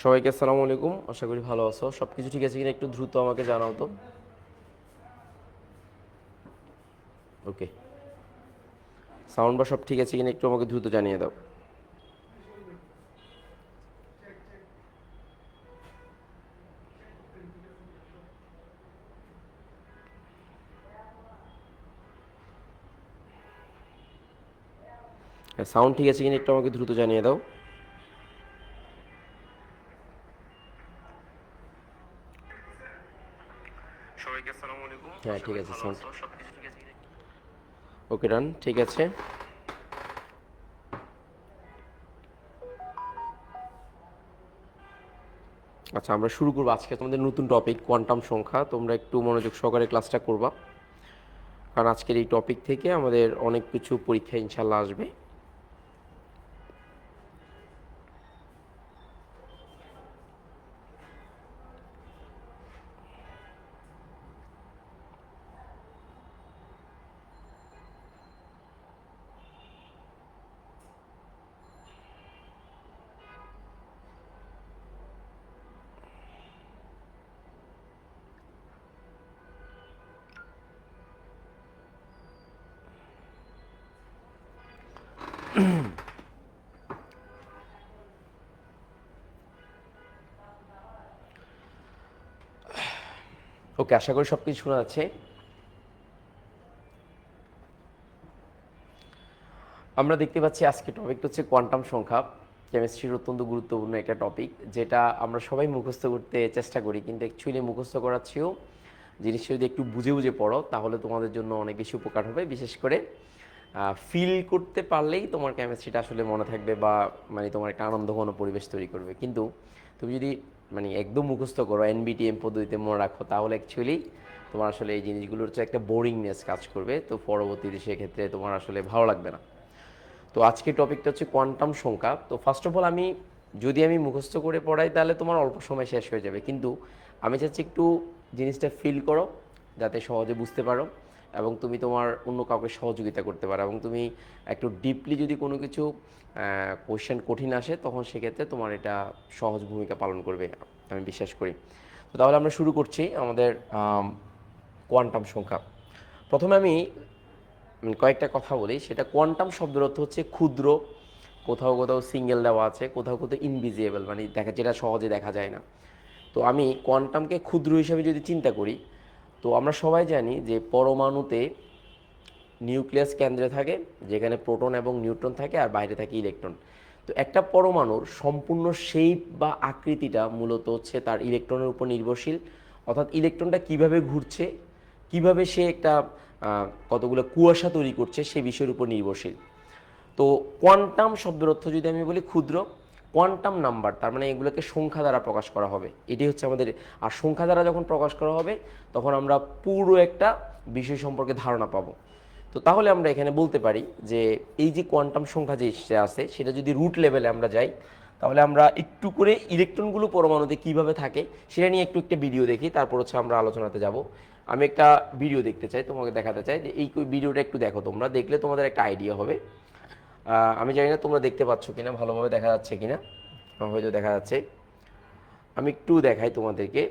সবাইকে আসসালামু আলাইকুম। আশা করি ভালো আছো। সব কিছু ঠিক আছে কিনা একটু দ্রুত আমাকে জানাও তো। ওকে, সাউন্ড বা সব ঠিক আছে কিনা একটু আমাকে দ্রুত জানিয়ে দাও। সাউন্ড ঠিক আছে কিনা একটু আমাকে দ্রুত জানিয়ে দাও। সবাইকে আসসালামু আলাইকুম। হ্যাঁ আশা ঠিক করি আছে, ভালো সাউন্ড আছো। সবকিছু ঠিক আছে কিনা? ওকে, ডান, ঠিক আছে। আচ্ছা, আমরা শুরু করবো আজকে তোমাদের নতুন টপিক কোয়ান্টাম সংখ্যা। তোমরা একটু মনোযোগ সহকারে ক্লাসটা করবা, কারণ আজকের এই টপিক থেকে আমাদের অনেক কিছু পরীক্ষা ইনশাল্লাহ আসবে। ওকে, আশা করি সব কিছু শোনা যাচ্ছে। আমরা দেখতে পাচ্ছি আজকে টপিকটা হচ্ছে কোয়ান্টাম সংখ্যা। কেমিস্ট্রির অত্যন্ত গুরুত্বপূর্ণ একটা টপিক, যেটা আমরা সবাই মুখস্থ করতে চেষ্টা করি, কিন্তু অ্যাকচুয়ালি মুখস্থ করার চেয়েও জিনিসটা যদি একটু বুঝে বুঝে পড়ো তাহলে তোমাদের জন্য অনেক বেশি উপকার হবে। বিশেষ করে ফিল করতে পারলেই তোমার কেমিস্ট্রিটা আসলে মনে থাকবে, বা মানে তোমার একটা আনন্দঘন পরিবেশ তৈরি করবে। কিন্তু তুমি যদি মানে একদম মুখস্থ করো, এনবিটিএম পদ্ধতিতে মনে রাখো, তাহলে অ্যাকচুয়ালি তোমার আসলে এই জিনিসগুলোর হচ্ছে একটা বোরিংনেস কাজ করবে। তো পরবর্তীতে সেক্ষেত্রে তোমার আসলে ভালো লাগবে না। তো আজকের টপিকটা হচ্ছে কোয়ান্টাম সংখ্যা। তো ফার্স্ট অফ অল যদি আমি মুখস্থ করে পড়াই তাহলে তোমার অল্প সময় শেষ হয়ে যাবে, কিন্তু আমি চাচ্ছি একটু জিনিসটা ফিল করো, যাতে সহজে বুঝতে পারো এবং তুমি তোমার অন্য কাউকে সহযোগিতা করতে পারো, এবং তুমি একটু ডিপলি যদি কোনো কিছু কোয়েশ্চেন কঠিন আসে তখন সেক্ষেত্রে তোমার এটা সহজ ভূমিকা পালন করবে, আমি বিশ্বাস করি। তো তাহলে আমরা শুরু করছি আমাদের কোয়ান্টাম সংখ্যা। প্রথমে আমি কয়েকটা কথা বলি। সেটা কোয়ান্টাম শব্দের অর্থ হচ্ছে ক্ষুদ্র, কোথাও কোথাও সিঙ্গেল দেওয়া আছে, কোথাও কোথাও ইনভিজিবল, মানে যেটা সহজে দেখা যায় না। তো আমি কোয়ান্টামকে ক্ষুদ্র হিসেবে যদি চিন্তা করি, তো আমরা সবাই জানি যে পরমাণুতে নিউক্লিয়াস কেন্দ্রে থাকে, যেখানে প্রোটন এবং নিউট্রন থাকে, আর বাইরে থাকে ইলেকট্রন। তো একটা পরমাণুর সম্পূর্ণ শেপ বা আকৃতিটা মূলত হচ্ছে তার ইলেকট্রনের উপর নির্ভরশীল। অর্থাৎ ইলেকট্রনটা কিভাবে ঘুরছে, কিভাবে সে একটা কতগুলো কুয়াশা তৈরি করছে, সে বিষয়ের উপর নির্ভরশীল। তো কোয়ান্টাম শব্দের অর্থ যদি আমি বলি ক্ষুদ্র, কোয়ান্টাম নাম্বার তার মানে এগুলোকে সংখ্যা দ্বারা প্রকাশ করা হবে, এটি হচ্ছে আমাদের। আর সংখ্যা দ্বারা যখন প্রকাশ করা হবে তখন আমরা পুরো একটা বিষয় সম্পর্কে ধারণা পাবো। তো তাহলে আমরা এখানে বলতে পারি যে এই যে কোয়ান্টাম সংখ্যা যে আছে সেটা যদি রুট লেভেলে আমরা যাই, তাহলে আমরা একটু করে ইলেকট্রনগুলো পরমাণুতে কীভাবে থাকে সেটা নিয়ে একটু একটা ভিডিও দেখি, তারপর হচ্ছে আমরা আলোচনাতে যাব। আমি একটা ভিডিও দেখতে চাই, তোমাকে দেখাতে চাই যে এই ভিডিওটা একটু দেখো, তোমরা দেখলে তোমাদের একটা আইডিয়া হবে। আমি জানি না তোমরা দেখতে পাচ্ছ কিনা, ভালোভাবে দেখা যাচ্ছে কিনা, হয়তো দেখা যাচ্ছে। আমি একটু দেখাই তোমাদেরকে।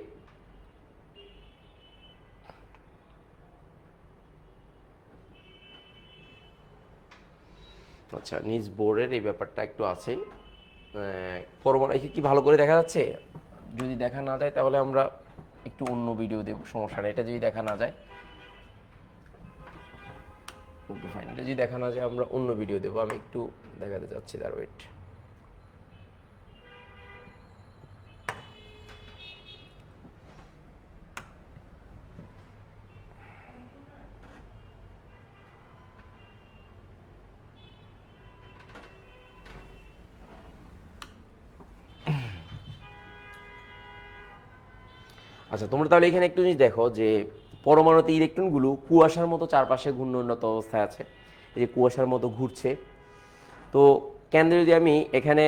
আচ্ছা, নিজ বোর্ডের এই ব্যাপারটা একটু আছে। পরমাণু কি ভালো করে দেখা যাচ্ছে? যদি দেখা না যায় তাহলে আমরা একটু অন্য ভিডিও দেব, সমস্যা নেই। এটা যদি দেখা না যায়, ওকে ফাইন, এটা যদি দেখা না যায় আমরা অন্য ভিডিও দেবো। আমি একটু দেখাতে চাচ্ছি, তার ওয়েট। আচ্ছা, তোমরা তাহলে এখানে একটু জিনিস দেখো যে পরমাণুতে ইলেকট্রনগুলো কুয়াশার মতো চারপাশে ঘূর্ণনত অবস্থায় আছে, এই যে কুয়াশার মতো ঘুরছে। তো কেন্দ্রে যদি আমি এখানে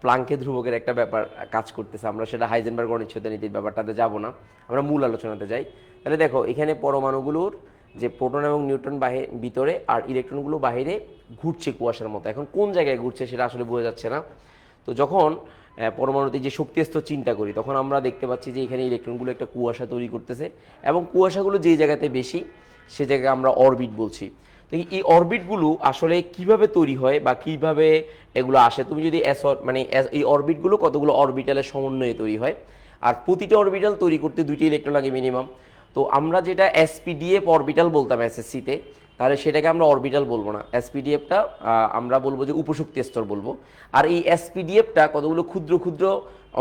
প্লাঙ্কের ধ্রুবকের একটা ব্যাপার কাজ করতেছে, আমরা সেটা হাইজেনবার্গ অনিশ্চয়তা নীতির ব্যাপারটাতে যাব না, আমরা মূল আলোচনাতে যাই। তাহলে দেখো এখানে পরমাণুগুলোর যে প্রোটন এবং নিউট্রন ভিতরে আর ইলেকট্রনগুলো বাইরে ঘুরছে কুয়াশার মতো। এখন কোন জায়গায় ঘুরছে সেটা আসলে বোঝা যাচ্ছে না। তো যখন পরমাণুতে যে শক্তি স্তর চিন্তা করি তখন আমরা দেখতে পাচ্ছি যে এখানে ইলেকট্রনগুলো একটা কুয়াশা তৈরি করতেছে এবং কুয়াশাগুলো যেই জায়গাতে বেশি সে জায়গায় আমরা অরবিট বলছি। তো এই অরবিটগুলো আসলে কিভাবে তৈরি হয় বা কিভাবে এগুলো আসে, তুমি যদি এই অরবিটগুলো কতগুলো অরবিটালের সমন্বয়ে তৈরি হয়, আর প্রতিটা অরবিটাল তৈরি করতে দুইটি ইলেকট্রন লাগে মিনিমাম। তো আমরা যেটা এসপিডিএফ অরবিটাল বলতাম এসএসসিতে, তাহলে সেটাকে আমরা অরবিটাল বলবো না, এসপিডিএফটা আমরা বলবো যে উপশক্তি স্তর বলবো। আর এই এসপিডিএফটা কতগুলো ক্ষুদ্র ক্ষুদ্র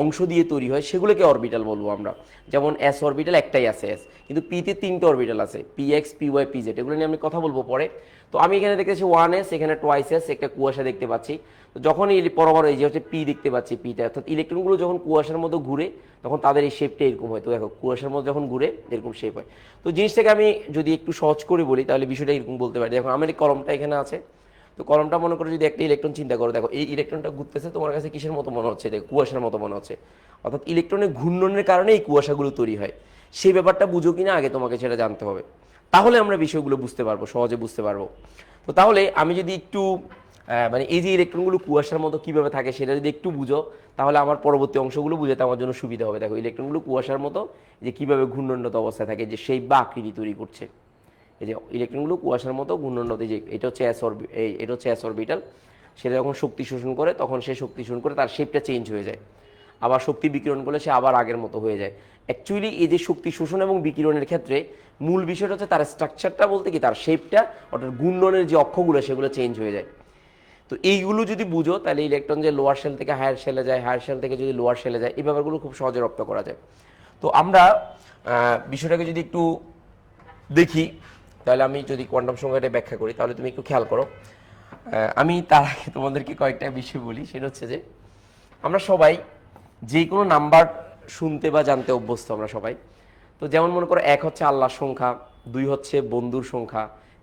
অংশ দিয়ে তৈরি হয় সেগুলোকে অরবিটাল বলবো আমরা। যেমন এস অরবিটাল একটাই আছে এস, কিন্তু পিতে তিনটে অরবিটাল আছে, P X P Y P Z, এগুলো নিয়ে আমি কথা বলবো পরে। তো আমি এখানে দেখতেছি 1s, এখানে 2s, একটা কুয়াশা দেখতে পাচ্ছি। তো যখন এই পরমাণু এই যে হচ্ছে পি দেখতে পাচ্ছি, পিতে অর্থাৎ ইলেকট্রনগুলো যখন কুয়াশার মধ্যে ঘুরে তখন তাদের এই শেপটা এরকম হয়। তো দেখো কুয়াশার মধ্যে যখন ঘুরে এরকম শেপ হয়। তো জিনিসটাকে আমি যদি একটু সহজ করে বলি তাহলে বিষয়টা এরকম বলতে পারি। দেখো আমার এই কলমটা এখানে আছে, তো কলমটা মনে করো যদি একটা ইলেকট্রন চিন্তা করো, দেখো এই ইলেকট্রনটা ঘুরতেছে, তোমার কাছে কিসের মতো মনে হচ্ছে? দেখো কুয়াশার মতো মনে হচ্ছে। অর্থাৎ ইলেকট্রনের ঘূর্ণনের কারণে এই কুয়াশাগুলো তৈরি হয়। সেই ব্যাপারটা বুঝো কিনা আগে তোমাকে সেটা জানতে হবে, তাহলে আমরা বিষয়গুলো বুঝতে পারবো, সহজে বুঝতে পারবো। তো তাহলে আমি যদি একটু এই যে ইলেকট্রনগুলো কুয়াশার মতো কিভাবে থাকে সেটা যদি একটু বুঝো, তাহলে আমার পরবর্তী অংশগুলো বুঝাতে আমার জন্য সুবিধা হবে। দেখো ইলেকট্রনগুলো কুয়াশার মতো যে কিভাবে ঘূর্ণনরত অবস্থায় থাকে, যে সেই বা আকৃতি তৈরি করছে। এই যে ইলেকট্রনগুলো কুয়াশার মতো ঘূর্ণনরত, যে এটা হচ্ছে এটা হচ্ছে এস অরবিটাল। সেটা যখন শক্তি শোষণ করে তখন সে শক্তি শোষণ করে তার শেপটা চেঞ্জ হয়ে যায়, আবার শক্তি বিকিরণ করলে সে আবার আগের মতো হয়ে যায়। অ্যাকচুয়ালি এই যে শক্তি শোষণ এবং বিকিরণের ক্ষেত্রে মূল বিষয়টা হচ্ছে তার স্ট্রাকচারটা, বলতে কি তার শেপটা, অর্থাৎ ঘূর্ণনের যে অক্ষগুলো সেগুলো চেঞ্জ হয়ে যায়। তো এইগুলো যদি বুঝো তাহলে ইলেকট্রন যে লোয়ার শেল থেকে হায়ার শেলে যায়, হায়ার শেল থেকে যদি লোয়ার শেলে যায়, এই ব্যাপারগুলো খুব সহজে রপ্ত করা যায়। তো আমরা বিষয়টাকে যদি একটু দেখি, তাহলে আমি যদি কোয়ান্টাম সংখ্যাটা ব্যাখ্যা করি তাহলে তুমি একটু খেয়াল করো। আমি তার আগে তোমাদেরকে কয়েকটা বিষয় বলি, সেটা হচ্ছে যে আমরা সবাই যে কোনো নাম্বার শুনতে বা জানতে অভ্যস্ত আমরা সবাই। তো যেমন মনে করো 1 হচ্ছে আল্লাহর সংখ্যা, 2 হচ্ছে বন্ধুর সংখ্যা,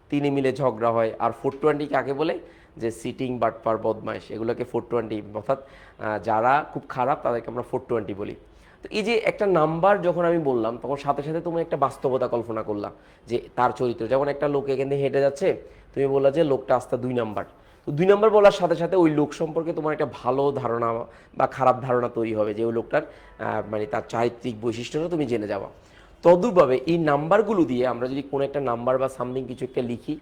3 মিলে ঝগড়া হয়, আর 420 কাকে বলে? যে সিটিং বাটপার বদমাইশ, এগুলোকে 420, অর্থাৎ যারা খুব খারাপ তাদেরকে আমরা 420 বলি। তো এই যে একটা নাম্বার যখন আমি বললাম তখন সাথে সাথে তুমি একটা বাস্তবতা কল্পনা করলা যে তার চরিত্র, যেমন একটা লোক এখান থেকে হেঁটে যাচ্ছে, তুমি বললা যে লোকটা আস্তে 2 নাম্বার। তো 2 নাম্বার বলার সাথে সাথে ওই লোক সম্পর্কে তোমার একটা ভালো ধারণা বা খারাপ ধারণা তৈরি হবে, যে ওই লোকটার তার চারিত্রিক বৈশিষ্ট্যটা তুমি জেনে যাওয়া। তদ্রূপভাবে এই নাম্বারগুলো দিয়ে আমরা যদি কোনো একটা নাম্বার বা সামথিং কিছু একটা লিখি,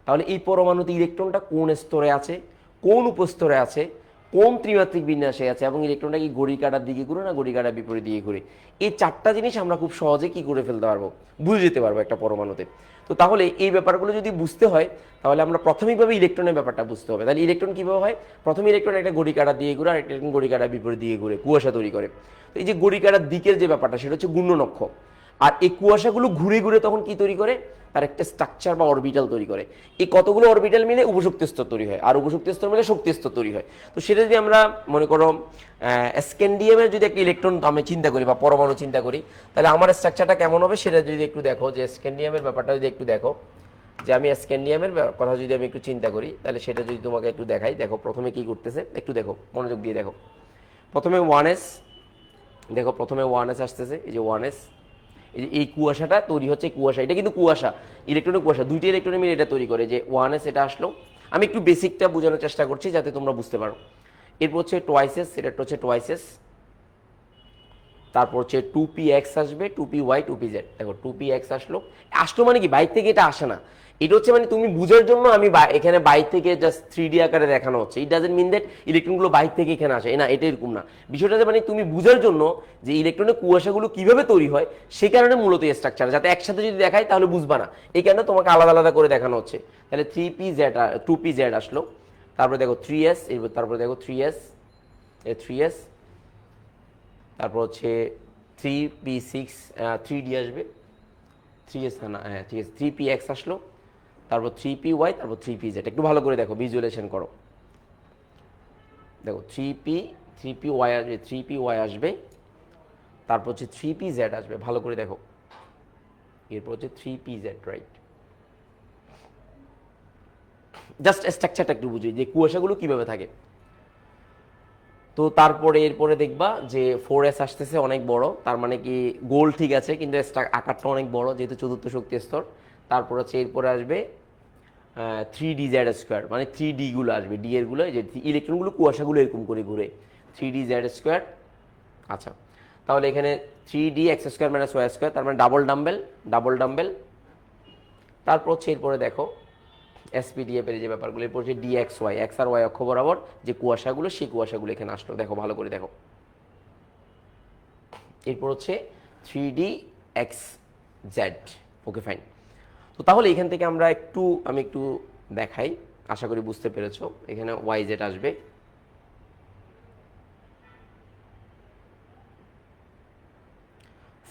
তাহলে এই পরমাণুতে ইলেকট্রনটা কোন স্তরে আছে, কোন উপস্তরে আছে, কোন ত্রিমাত্রিক বিন্যাসে আছে, এবং ইলেকট্রনটা কি ঘড়ি কাটার দিকে ঘুরে না ঘড়ি কাটার বিপরীত দিকে ঘুরে, এই 4টা জিনিস আমরা খুব সহজে কি করে ফেলতে পারবো, বুঝে যেতে পারবো একটা পরমাণুতে। তো তাহলে এই ব্যাপারগুলো যদি বুঝতে হয় তাহলে আমরা প্রাথমিকভাবে ইলেকট্রনের ব্যাপারটা বুঝতে হবে। তাহলে ইলেকট্রন কীভাবে হয়? প্রথম ইলেকট্রন একটা ঘড়ি কাটার দিয়ে ঘুরে, আর একটা ঘড়ি কাটার বিপরীত দিকে ঘুরে কুয়াশা তৈরি করে। তো এই যে ঘড়ি কাটার দিকের যে ব্যাপারটা সেটা হচ্ছে ঘূর্ণনক্ষ, আর এই কুয়াশাগুলো ঘুরে ঘুরে তখন কি তৈরি করে? তার একটা স্ট্রাকচার বা অরবিটাল তৈরি করে। এই কতগুলো অরবিটাল মিলে উপশক্তি স্তর তৈরি হয়, আর উপশক্তি স্তর মিলে শক্তি স্তর তৈরি হয়। তো সেটা যদি আমরা মনে করো স্ক্যান্ডিয়ামের যদি একটা ইলেকট্রন আমি চিন্তা করি বা পরমাণু চিন্তা করি, তাহলে আমার স্ট্রাকচারটা কেমন হবে সেটা যদি একটু দেখো, যে স্ক্যান্ডিয়ামের ব্যাপারটা যদি একটু দেখো, যে আমি স্ক্যান্ডিয়ামের কথা যদি আমি একটু চিন্তা করি তাহলে সেটা যদি তোমাকে একটু দেখাই, দেখো প্রথমে কি করতেছে একটু দেখো, মনোযোগ দিয়ে দেখো। প্রথমে 1s, দেখো প্রথমে 1s আসতেছে, এই যে 1s, এই যে এই কুয়াশাটা তৈরি হচ্ছে, কুয়াশা এটা কিন্তু কুয়াশা, ইলেকট্রনের কুয়াশা, দুইটি ইলেকট্রনের মিলে এটা তৈরি করে, যে 1s এটা আসলো। আমি একটু বেসিকটা বোঝানোর চেষ্টা করছি যাতে তোমরা বুঝতে পারো। এরপর হচ্ছে 2s, এটা হচ্ছে 2s, তারপর হচ্ছে 2px আসবে, 2py 2pz, দেখো 2px আসলো। আসলো মানে কি, বাইর থেকে এটা আসে না, এটা হচ্ছে তুমি বুঝার জন্য আমি এখানে বাইর থেকে জাস্ট 3D আকারে দেখানো হচ্ছে। ইট ডাজেন্ট মিন দ্যাট ইলেকট্রনগুলো বাইর থেকে এখানে আসে, না এটা এরকম না। বিষয়টা যে তুমি বুঝার জন্য যে ইলেকট্রনের কুয়াশাগুলো কিভাবে তৈরি হয় সেই কারণে মূলত এই স্ট্রাকচার, যাতে একসাথে যদি দেখাই তাহলে বুঝবা না, এই কারণে তোমাকে আলাদা আলাদা করে দেখানো হচ্ছে। তাহলে 2pz আসলো, তারপরে দেখো 3s, তারপরে দেখো 3s, 3s, তারপর হচ্ছে 3p6, 3d আসবে, 3s না, হ্যাঁ ঠিক আছে, 3px আসলো, তারপর 3py, তারপর 3pz। একটু ভালো করে দেখো, ভিজুয়ালাইজেশন করো। দেখো 3py আসবে, 3py আসবে, তারপর হচ্ছে 3pz আসবে, ভালো করে দেখো। এরপর হচ্ছে 3pz, রাইট। জাস্ট স্ট্রাকচারটা একটু বুঝি যে কুয়াশাগুলো কিভাবে থাকে। তো তারপরে এরপরে দেখবা যে 4s আসতেছে, অনেক বড়, তার মানে কি গোল ঠিক আছে কিন্তু আকারটা অনেক বড় যেহেতু চতুর্থ শক্তি স্তর। তারপর হচ্ছে এরপরে আসবে 3dz স্কোয়ার, মানে 3d গুলো আসবে, ডি এর গুলো, যে ইলেকট্রনগুলো কুয়াশাগুলো এরকম করে ঘুরে, 3d z স্কোয়ার। আচ্ছা, তাহলে এখানে 3d x square minus Y square, তার মানে ডাবল ডাম্বেল। তারপর হচ্ছে এরপরে দেখো এসপিডিএফ এর যে ব্যাপারগুলো, এরপর হচ্ছে ডিএক্স ওয়াই, এক্স আর ওয়াই অক্ষ বরাবর যে কুয়াশাগুলো, সেই কুয়াশাগুলো এখানে আসলো। দেখো ভালো করে দেখো। এরপর হচ্ছে 3d x z। Okay fine. তো তাহলে এখান থেকে আমি একটু দেখাই, আশা করি বুঝতে পেরেছো। এখানে ওয়াই জেড আসবে,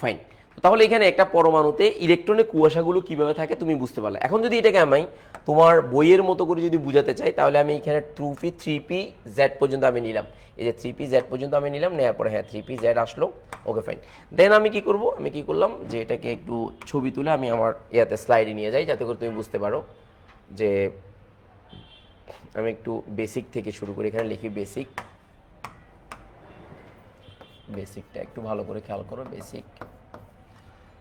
ফাইন। তাহলে এখানে একটা পরমাণুতে ইলেকট্রনের কুয়াশাগুলো কিভাবে থাকে তুমি বুঝতে পারলে। এখন যদি এটাকে আমি তোমার বইয়ের মতো করে যদি বুঝাতে চাই, তাহলে আমি এখানে 3p z পর্যন্ত আমি নিলাম। এই যে 3p z পর্যন্ত আমি নিলাম, নেওয়ার পরে হ্যাঁ 3p z আসলো। Okay fine. দেন আমি কি করব, আমি কি করলাম যে এটাকে একটু ছবি তুলে আমি আমার ইয়াতে স্লাইডে নিয়ে যাই, যাতে করে তুমি বুঝতে পারো। যে আমি একটু বেসিক থেকে শুরু করি, এখানে লিখি বেসিকটা একটু ভালো করে খেয়াল করো, বেসিক।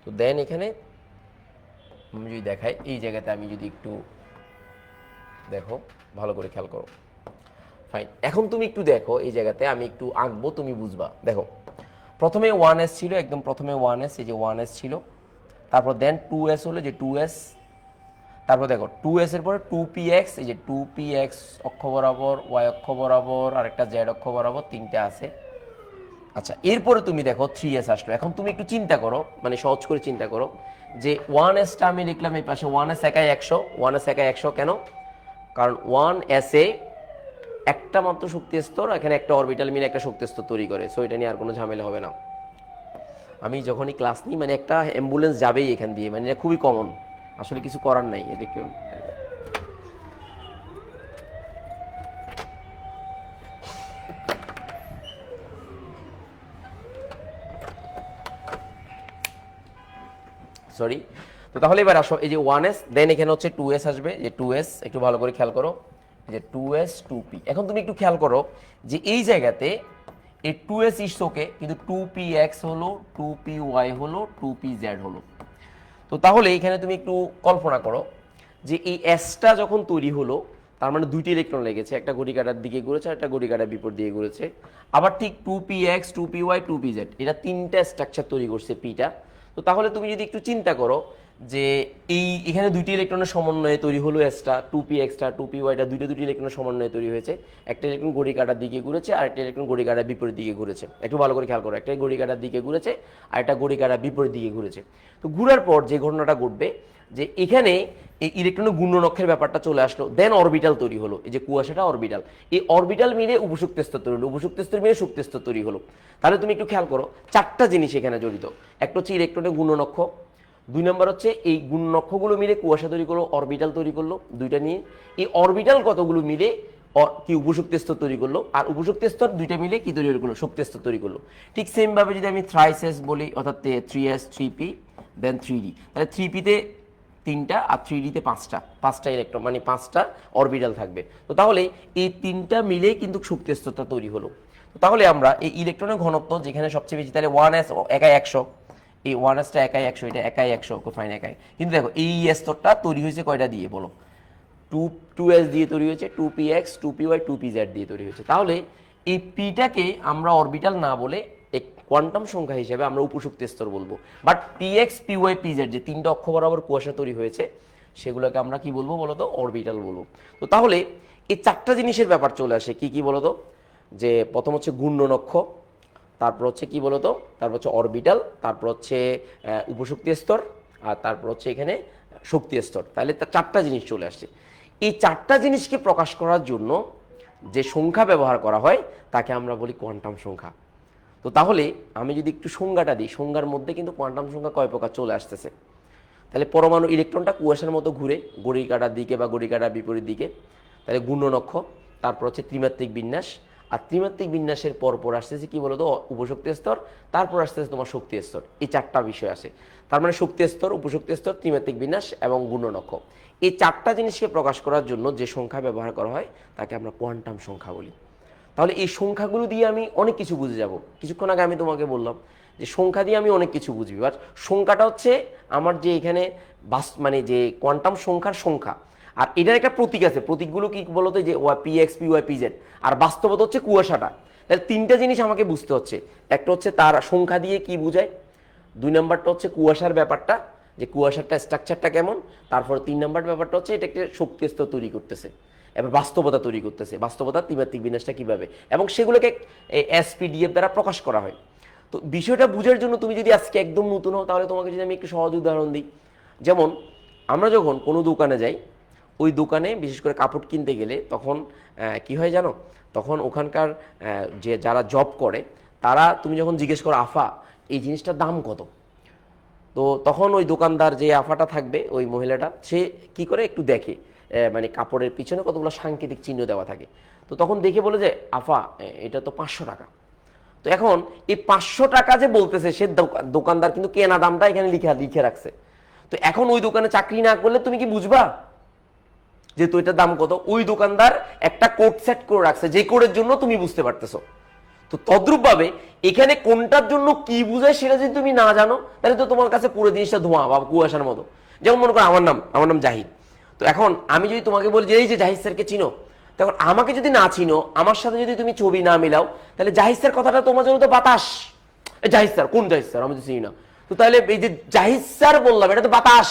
তো দেন এখানে আমি যদি দেখাই, এই জায়গাতে আমি যদি একটু দেখো, ভালো করে খেয়াল করো, ফাইন। এখন তুমি একটু দেখো, এই জায়গাতে আমি একটু আঁকবো, তুমি বুঝবা। দেখো প্রথমে 1s ছিল, একদম প্রথমে 1s, এই যে 1s ছিল। তারপর দেন 2s হলো, যে 2s। তারপর দেখো 2s এর পরে 2px, এই যে 2px অক্ষ বরাবর, y অক্ষ বরাবর, আর একটা z অক্ষ বরাবর, তিনটে আছে। আচ্ছা, এরপরে তুমি দেখো 3s আসলো। এখন তুমি একটু চিন্তা করো, মানে সহজ করে চিন্তা করো, যে 1sটা আমি লিখলাম এই পাশে, 1s একাই 100, 1s একাই 100 কেন? কারণ 1s এ একটা মাত্র শক্তি স্তর, এখানে একটা অরবিটাল মিলে একটা শক্তি স্তর তৈরি করে। সো এটা নিয়ে আর কোনো ঝামেলা হবে না। আমি যখনই ক্লাস নিই, মানে একটা অ্যাম্বুলেন্স যাবেই এখান দিয়ে, মানে এটা খুবই কমন, আসলে কিছু করার নাই। এটা কেউ সরি। তো তাহলে এবার আসো, এই যে 1s, দেন এখানে হচ্ছে 2s আসবে, যে 2s একটু ভালো করে খেয়াল করো, যে 2s 2p। এখন তুমি একটু খেয়াল করো যে এই জায়গাতে এই 2s ইস ওকে, কিন্তু 2px হলো, 2py হলো, 2pz হলো। তো তাহলে এখানে তুমি একটু কল্পনা করো যে এই এসটা যখন তৈরি হলো, তার মানে দুইটি ইলেকট্রন লেগেছে, একটা ঘড়ি কাঁটার দিকে ঘুরেছে, একটা ঘড়ি কাঁটার বিপরীত দিকে ঘুরেছে। আবার ঠিক 2px 2py 2pz, এটা তিনটা স্ট্রাকচার তৈরি করছে পিটা। তো তাহলে তুমি যদি একটু চিন্তা করো যে এখানে দুইটি ইলেকট্রনের সমন্বয়ে তৈরি হলো এসটা, 2pxটা 2pyটা, দুইটি ইলেকট্রনের সমন্বয়ে তৈরি হয়েছে। একটা ইলেকট্রন ঘড়ি কাঁটার দিকে ঘুরেছে, আর একটা ইলেকট্রন ঘড়ি কাঁটার বিপরীত দিকে ঘুরেছে। একটু ভালো করে খেয়াল করো, একটা ঘড়ি কাঁটার দিকে ঘুরেছে, আর একটা ঘড়ি কাঁটার বিপরীত দিকে ঘুরেছে। তো ঘুরার পর যে ঘটনাটা ঘটবে, যে এখানে এই ইলেকট্রনের ঘূর্ণনক্ষের ব্যাপারটা চলে আসলো, দেন অরবিটাল তৈরি হলো। এই যে কুয়াশাটা অরবিটাল, এই অরবিটাল মিলে উপশক্তি স্তর তৈরি হলো, উপশক্তি স্তর মিলে শক্তি স্তর তৈরি হলো। তাহলে তুমি একটু খেয়াল করো, চারটা জিনিস এখানে জড়িত। একটা হচ্ছে ইলেকট্রনের ঘূর্ণনক্ষ, দুই নম্বর হচ্ছে এই ঘূর্ণনক্ষগুলো মিলে কুয়াশা তৈরি করলো, অরবিটাল তৈরি করলো, দুইটা নিয়ে। এই অরবিটাল কতগুলো মিলে কি উপশক্তি স্তর তৈরি করলো, আর উপশক্তি স্তর দুইটা মিলে কি তৈরি করলো, শক্তি স্তর তৈরি করলো। ঠিক সেম ভাবে যদি আমি থ্রাইস বলি, অর্থাৎ 3s 3p দেন 3d, তাহলে 3pতে তিনটা আর 3dতে পাঁচটা ইলেকট্রন, মানে পাঁচটা অরবিটাল থাকবে। তো তাহলে এই তিনটা মিলে কিন্তু শক্তি স্তরটা তৈরি হলো। তো তাহলে আমরা এই ইলেকট্রনের ঘনত্ব যেখানে সবচেয়ে বেশি, তাহলে 1s একাই 100, এই 1sটা একাই 100, এটা একাই 100, ফাইন একাই। কিন্তু দেখো এই স্তরটা তৈরি হয়েছে কয়টা দিয়ে বলো, 2s দিয়ে তৈরি হয়েছে, 2px 2py 2pz দিয়ে তৈরি হয়েছে। তাহলে এই পিটাকে আমরা অরবিটাল না বলে কোয়ান্টাম সংখ্যা হিসেবে আমরা উপশক্তি স্তর বলবো। বাট px py pz যে তিনটা অক্ষ বরাবর কুয়াশা তৈরি হয়েছে, সেগুলোকে আমরা কি বলবো বলতো, অরবিটাল বলবো। তো তাহলে এই চারটা জিনিসের ব্যাপার চলে আসে, কি কি বলতো, যে প্রথম হচ্ছে ঘূর্ণনক্ষ, তারপর হচ্ছে কি বলতো, তারপর হচ্ছে অরবিটাল, তারপর হচ্ছে উপশক্তি স্তর, আর তারপর হচ্ছে এখানে শক্তি স্তর। তাহলে চারটা জিনিস চলে আসছে। এই চারটা জিনিসকে প্রকাশ করার জন্য যে সংখ্যা ব্যবহার করা হয়, তাকে আমরা বলি কোয়ান্টাম সংখ্যা। তো তাহলে আমি যদি একটু সংজ্ঞাটা দিই, সংজ্ঞার মধ্যে কিন্তু কোয়ান্টাম সংখ্যা কয় প্রকার চলে আসতেছে। তাহলে পরমাণু ইলেকট্রনটা কুয়াশার মতো ঘুরে ঘড়ি কাঁটার দিকে বা ঘড়ি কাঁটার বিপরীত দিকে, তাহলে ঘূর্ণনক্ষ, তারপর হচ্ছে ত্রিমাত্রিক বিন্যাস, আর ত্রিমাত্রিক বিন্যাসের পরপর আসতেছে কি বলতো, উপশক্তি স্তর, তারপর আসতেছে তোমার শক্তি স্তর। এই চারটা বিষয় আসে। তার মানে শক্তি স্তর, উপশক্তি স্তর, ত্রিমাত্রিক বিন্যাস এবং ঘূর্ণনক্ষ, এই চারটা জিনিসকে প্রকাশ করার জন্য যে সংখ্যা ব্যবহার করা হয়, তাকে আমরা কোয়ান্টাম সংখ্যা বলি। তাহলে এই সংখ্যাগুলো দিয়ে আমি অনেক কিছু বুঝে যাব। কিছুক্ষণ আগে আমি তোমাকে বললাম যে সংখ্যা দিয়ে আমি অনেক কিছু বুঝবি, বাট সংখ্যাটা হচ্ছে আমার যে এখানে মানে যে কোয়ান্টাম সংখ্যার সংখ্যা, আর এটার একটা প্রতীক আছে। প্রতীকগুলো কি বলতো, যে px py pz, আর বাস্তবতা হচ্ছে কুয়াশাটা। তাহলে তিনটা জিনিস আমাকে বুঝতে হচ্ছে। একটা হচ্ছে তার সংখ্যা দিয়ে কি বোঝায়, 2 নাম্বারটা হচ্ছে কুয়াশার ব্যাপারটা, যে কুয়াশারটা স্ট্রাকচারটা কেমন, তারপর 3 নাম্বার ব্যাপারটা হচ্ছে এটা একটা শক্তি স্তর তৈরি করতেছে, এবার বাস্তবতা তৈরি করতেছে, বাস্তবতা ত্রিমাত্রিক বিন্যাসটা কিভাবে, এবং সেগুলোকে এসপিডিএফ দ্বারা প্রকাশ করা হয়। তো বিষয়টা বোঝার জন্য তুমি যদি আজকে একদম নতুন হও, তাহলে তোমাকে যদি আমি একটু সহজ উদাহরণ দিই, যেমন আমরা যখন কোনো দোকানে যাই, ওই দোকানে বিশেষ করে কাপড় কিনতে গেলে তখন কি হয় জানো, তখন ওখানকার যে যারা জব করে তারা, তুমি যখন জিজ্ঞেস করো আফা এই জিনিসটার দাম কত, তো তখন ওই দোকানদার যে আফাটা থাকবে, ওই মহিলাটা সে কি করে একটু দেখে, মানে কাপড়ের পিছনে কতগুলো সাংকেতিক চিহ্ন দেওয়া থাকে, তো তখন দেখে বলে যে আফা এটা তো 500 টাকা। তো এখন এই 500 টাকা যে বলতেছে, সে দোকানদার কিন্তু কেনা দামটা এখানে লিখে রাখছে। তো এখন ওই দোকানে চাকরি না করলে তুমি কি বুঝবা যে তো এটার দাম কত? ওই দোকানদার একটা কোড সেট করে রাখছে, যে কোডের জন্য তুমি বুঝতে পারতেছো। তো তদ্রূপভাবে এখানে কোনটার জন্য কি বুঝায় সেটা যদি তুমি না জানো, তাহলে তো তোমার কাছে পুরো জিনিসটা ধোঁয়া বা কুয়াশার মতো। যেমন মনে করো আমার নাম জাহিদ, তো এখন আমি যদি তোমাকে বলি যে এই যে জাহিদ স্যারকে চিনো, তখন আমাকে যদি না চিনো, আমার সাথে যদি তুমি ছবি না মিলাও, তাহলে জাহিদ স্যার কথাটা তোমার জন্য তো বাতাস। জাহিদ স্যার কোন জাহিদ স্যার, আমি তো চিনি না। তো তাহলে এই যে জাহিদ স্যার বললাম, এটা তো বাতাস,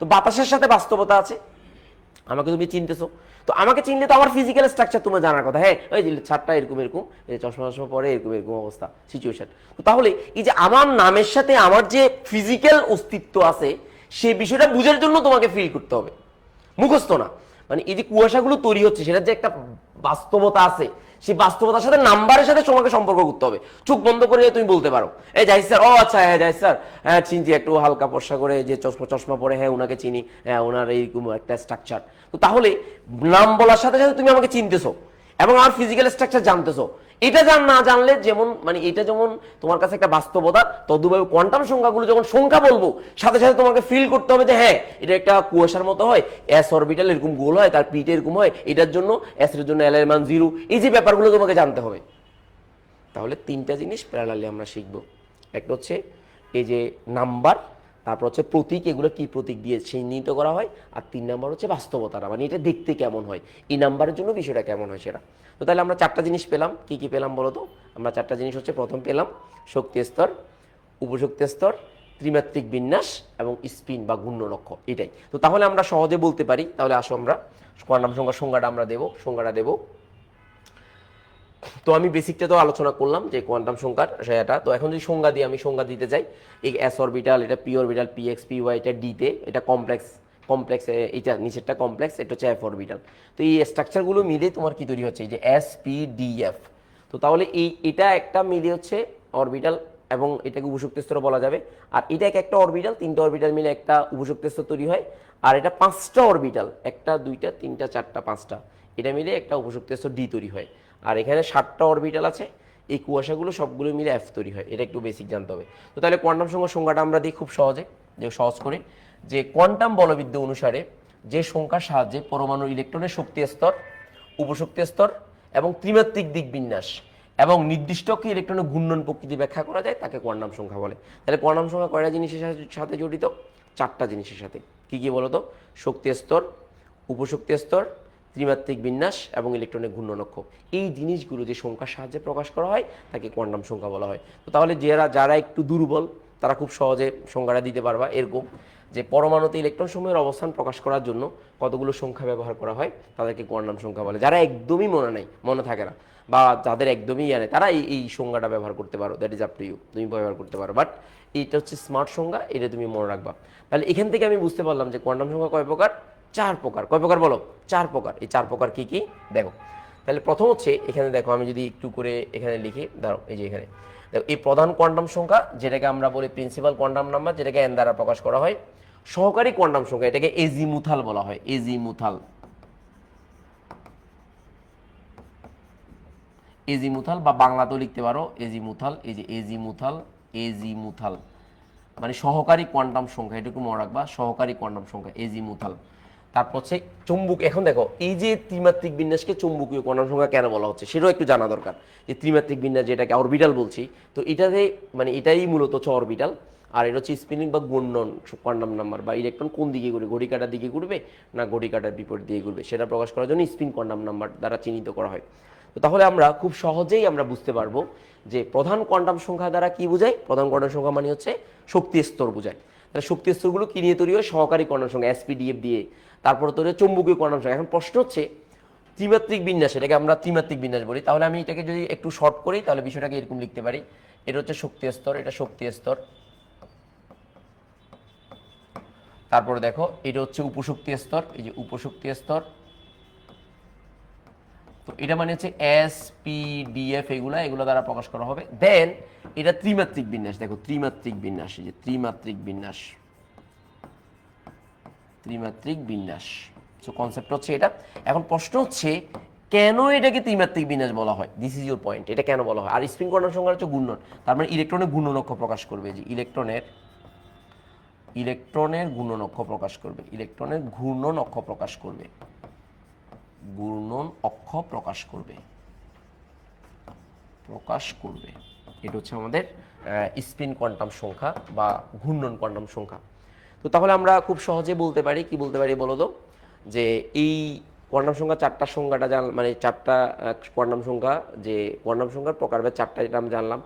তো বাতাসের সাথে বাস্তবতা আছে। আমাকে তুমি চিনতেছো, তো আমাকে চিনলে তো আমার ফিজিক্যাল স্ট্রাকচার তোমার জানার কথা, হ্যাঁ ওই যে ছাদটা এরকম এরকম, এই চশমা চশমা পরে এরকম এরকম অবস্থা সিচুয়েশন। তো তাহলে এই যে আমার নামের সাথে আমার যে ফিজিক্যাল অস্তিত্ব আছে, সেই বিষয়টা বুঝার জন্য তোমাকে ফিল করতে হবে, মুখস্থ না। মানে এই যে কুয়াশাগুলো তৈরি হচ্ছে, সেটার যে একটা বাস্তবতা আছে, সেই বাস্তবতার সাথে নাম্বারের সাথে তোমাকে সম্পর্ক করতে হবে। চোখ বন্ধ করে তুমি বলতে পারো এই জাহিদ স্যার, ও আচ্ছা হ্যাঁ জাহিদ স্যার, হ্যাঁ চিনছি, একটু হালকা ফর্সা করে যে চশমা চশমা পরে, হ্যাঁ ওনাকে চিনি, হ্যাঁ ওনার এইরকম একটা স্ট্রাকচার। তো তাহলে নাম বলার সাথে সাথে তুমি আমাকে চিনতেছো এবং আমার ফিজিক্যাল স্ট্রাকচার জানতেছো। এটা না জানলে, যেমন মানে এটা যেমন তোমার কাছে একটা বাস্তবতা, তদ্রূপভাবে কোয়ান্টাম সংখ্যাগুলো যখন সংখ্যা বলবো, সাথে সাথে তোমাকে ফিল করতে হবে যে হ্যাঁ এটা একটা কুয়াশার মতো হয়, এস অরবিটাল এরকম গোল হয়, তার পিঠে এরকম হয়, এটার জন্য এস এর জন্য এল এর মান 0, এই যে ব্যাপারগুলো তোমাকে জানতে হবে। তাহলে তিনটা জিনিস প্যারালালি আমরা শিখব। একটা হচ্ছে এই যে নাম্বার, তারপর হচ্ছে প্রতীক, এগুলো কি প্রতীক দিয়ে চিহ্নিত করা হয়, আর 3 নাম্বার হচ্ছে বাস্তবতাটা, মানে এটা দেখতে কেমন হয়, এই নাম্বারের জন্য বিষয়টা কেমন হয় সেটা। তো তাহলে আমরা 4টা জিনিস পেলাম, কি কি পেলাম বলো তো? আমরা 4টা জিনিস হচ্ছে, প্রথম পেলাম শক্তি স্তর, উপশক্তি স্তর, ত্রিমাত্রিক বিন্যাস এবং স্পিন বা ঘূর্ণলক্ষ্য, এটাই। তো তাহলে আমরা সহজে বলতে পারি, তাহলে আসো আমরা কোয়ান্টাম সংখ্যাটা আমরা সংজ্ঞাটা দেব। তো আমি বেসিকটা তো আলোচনা করলাম যে কোয়ান্টাম সংখ্যার সেটা। তো এখন যদি সংজ্ঞা দিয়ে আমি সংজ্ঞা দিতে চাই, এই এস অরবিটাল, এটা P orbital, P X P Y, এটা ডিতে, এটা কমপ্লেক্স, এটা নিচেরটা কমপ্লেক্স, এটা হচ্ছে এফ অরবিটাল। তো এই স্ট্রাকচারগুলো মিলে তোমার কি তৈরি হচ্ছে, এই যে এস পি ডি এফ। তো তাহলে এটা একটা মিলে হচ্ছে অরবিটাল, এবং এটাকে উপশক্তি স্তর বলা যাবে। আর এটা একটা অরবিটাল, 3টা অরবিটাল মিলে একটা উপশক্তি স্তর তৈরি হয়। আর এটা 5টা অরবিটাল, 1টা 2টা 3টা 4টা 5টা, এটা মিলে একটা উপশক্তি স্তর ডি তৈরি হয়। আর এখানে 7টা অরবিটাল আছে, এই কুয়াশাগুলো সবগুলো মিলে এফ তৈরি হয়। এটা একটু বেসিক জানতে হবে। তো তাহলে কোয়ান্টাম সংখ্যাটা আমরা দিই খুব সহজে, যে সহজ করে, যে কোয়ান্টাম বলবিদ্যা অনুসারে যে সংখ্যার সাহায্যে পরমাণুর ইলেকট্রনের শক্তি স্তর, উপশক্তি স্তর এবং ত্রিমাত্রিক দিক বিন্যাস এবং নির্দিষ্ট কি ইলেকট্রনের ঘূর্ণন প্রকৃতি ব্যাখ্যা করা যায়, তাকে কোয়ান্টাম সংখ্যা বলে। তাহলে কোয়ান্টাম সংখ্যা কয়টা জিনিসের সাথে জড়িত? 4টা জিনিসের সাথে। কি কি বলতো? শক্তি স্তর, উপশক্তি স্তর, ত্রিমাত্রিক বিন্যাস এবং ইলেকট্রনের ঘূর্ণলক্ষ্য। এই জিনিসগুলো যে সংখ্যার সাহায্যে প্রকাশ করা হয়, তাকে কোয়ান্টাম সংখ্যা বলা হয়। তো তাহলে যারা একটু দুর্বল, তারা খুব সহজে সংখ্যাটা দিতে পারবা এরকম, যে পরমাণুতে ইলেকট্রন সমূহের অবস্থান প্রকাশ করার জন্য কতগুলো সংখ্যা ব্যবহার করা হয়, তাদেরকে কোয়ান্টাম সংখ্যা বলে। যারা একদমই মনে থাকে না, বা যাদের একদমই জানে, তারা এই সংখ্যাটা ব্যবহার করতে পারো, that is up to you, তুমি ব্যবহার করতে পারো। বাট এইটা হচ্ছে স্মার্ট সংখ্যা, এটা তুমি মনে রাখবা। তাহলে এখান থেকে আমি বুঝতে পারলাম যে কোয়ান্টাম সংখ্যা কয় প্রকার? 4 প্রকার। কয় প্রকার বলো? 4 প্রকার। এই 4 প্রকার কি কি দেখো। তাহলে প্রথম হচ্ছে, এখানে দেখো, আমি যদি একটু করে এখানে লিখি, ধরো এই যে এখানে দেখো, এই প্রধান কোয়ান্টাম সংখ্যা, যেটাকে আমরা বলি প্রিন্সিপাল কোয়ান্টাম নাম্বার, যেটাকে এন দ্বারা প্রকাশ করা হয়। সহকারী কোয়ান্টাম সংখ্যা, এটাকে এজিমুথাল বলা হয়, এজিমুথাল বা বাংলাতেও লিখতে পারো এজিমুথাল। এই যে এজিমুথাল মানে সহকারী কোয়ান্টাম সংখ্যা, এটুকু মনে রাখবা, সহকারী কোয়ান্টাম সংখ্যা এজিমুথাল। তারপর হচ্ছে চুম্বক। এখন দেখো, এই যে ত্রিমাত্রিক বিন্যাসকে চুম্বকীয় কোয়ান্টাম সংখ্যা কেন বলা হচ্ছে, সেটাও একটু জানা দরকার। যে ত্রিমাত্রিক বিন্যাস, যেটাকে অরবিটাল বলছি, তো এটাতে মানে এটাই মূলত হচ্ছে অরবিটাল। আর এটা হচ্ছে স্পিনিং বা ঘূর্ণন কোয়ান্টাম নাম্বার, বা ইলেকট্রন কোন দিকে ঘুরবে, ঘড়ি কাঁটার দিকে ঘুরবে না ঘড়ি কাঁটার বিপরীত দিকে ঘুরবে, সেটা প্রকাশ করার জন্য স্পিন কোয়ান্টাম নাম্বার দ্বারা চিহ্নিত করা হয়। তো তাহলে আমরা খুব সহজেই আমরা বুঝতে পারবো যে প্রধান কোয়ান্টাম সংখ্যা দ্বারা কি বোঝায়। প্রধান কোয়ান্টাম সংখ্যা মানে হচ্ছে শক্তি স্তর বোঝায়। তাহলে শক্তি স্তরগুলো কি নিয়ে তৈরি হয়? সহকারী কোয়ান্টাম সংখ্যা এসপিডিএফ দিয়ে। তারপর তৈরি হয় চৌম্বকীয় কোয়ান্টাম সংখ্যা। এখন প্রশ্ন হচ্ছে ত্রিমাত্রিক বিন্যাস, এটাকে আমরা ত্রিমাত্রিক বিন্যাস বলি। তাহলে আমি এটাকে যদি একটু শর্ট করি তাহলে বিষয়টাকে এরকম লিখতে পারি, এটা হচ্ছে শক্তি স্তর, এটা শক্তি স্তর। তারপরে দেখো এটা হচ্ছে উপশক্তি স্তর, এই যে উপশক্তি স্তর। তো এটা মানে হচ্ছে এস পি ডি এফ, এগুলো দ্বারা প্রকাশ করা হবে। দেন এটা ত্রিমাত্রিক বিন্যাস, দেখো ত্রিমাত্রিক বিন্যাস, এই যে ত্রিমাত্রিক বিন্যাস, ত্রিমাত্রিক বিন্যাস। সো কনসেপ্ট হচ্ছে এটা। এখন প্রশ্ন হচ্ছে কেন এটাকে ত্রিমাত্রিক বিন্যাস বলা হয়? দিস ইজ ইউর পয়েন্ট, এটা কেন বলা হয়? আর স্পিন কোয়ান্টাম সংখ্যা হচ্ছে ঘূর্ণন, তার মানে ইলেকট্রনের ঘূর্ণন অক্ষ প্রকাশ করবে, যে ইলেকট্রনের ঘূর্ণন অক্ষ প্রকাশ করবে, ইলেকট্রনের ঘূর্ণন অক্ষ প্রকাশ করবে, ঘূর্ণন অক্ষ প্রকাশ করবে, এটা হচ্ছে আমাদের স্পিন কোয়ান্টাম সংখ্যা বা ঘূর্ণন কোয়ান্টাম সংখ্যা। তো তাহলে আমরা খুব সহজে বলতে পারি, কি বলতে পারি বলো তো, যে এই কোয়ান্টাম সংখ্যা চারটা সংখ্যাটা মানে চারটা কোয়ান্টাম সংখ্যা, যে কোয়ান্টাম সংখ্যার প্রকারভেদ চারটা, যেটা আমি জানলাম।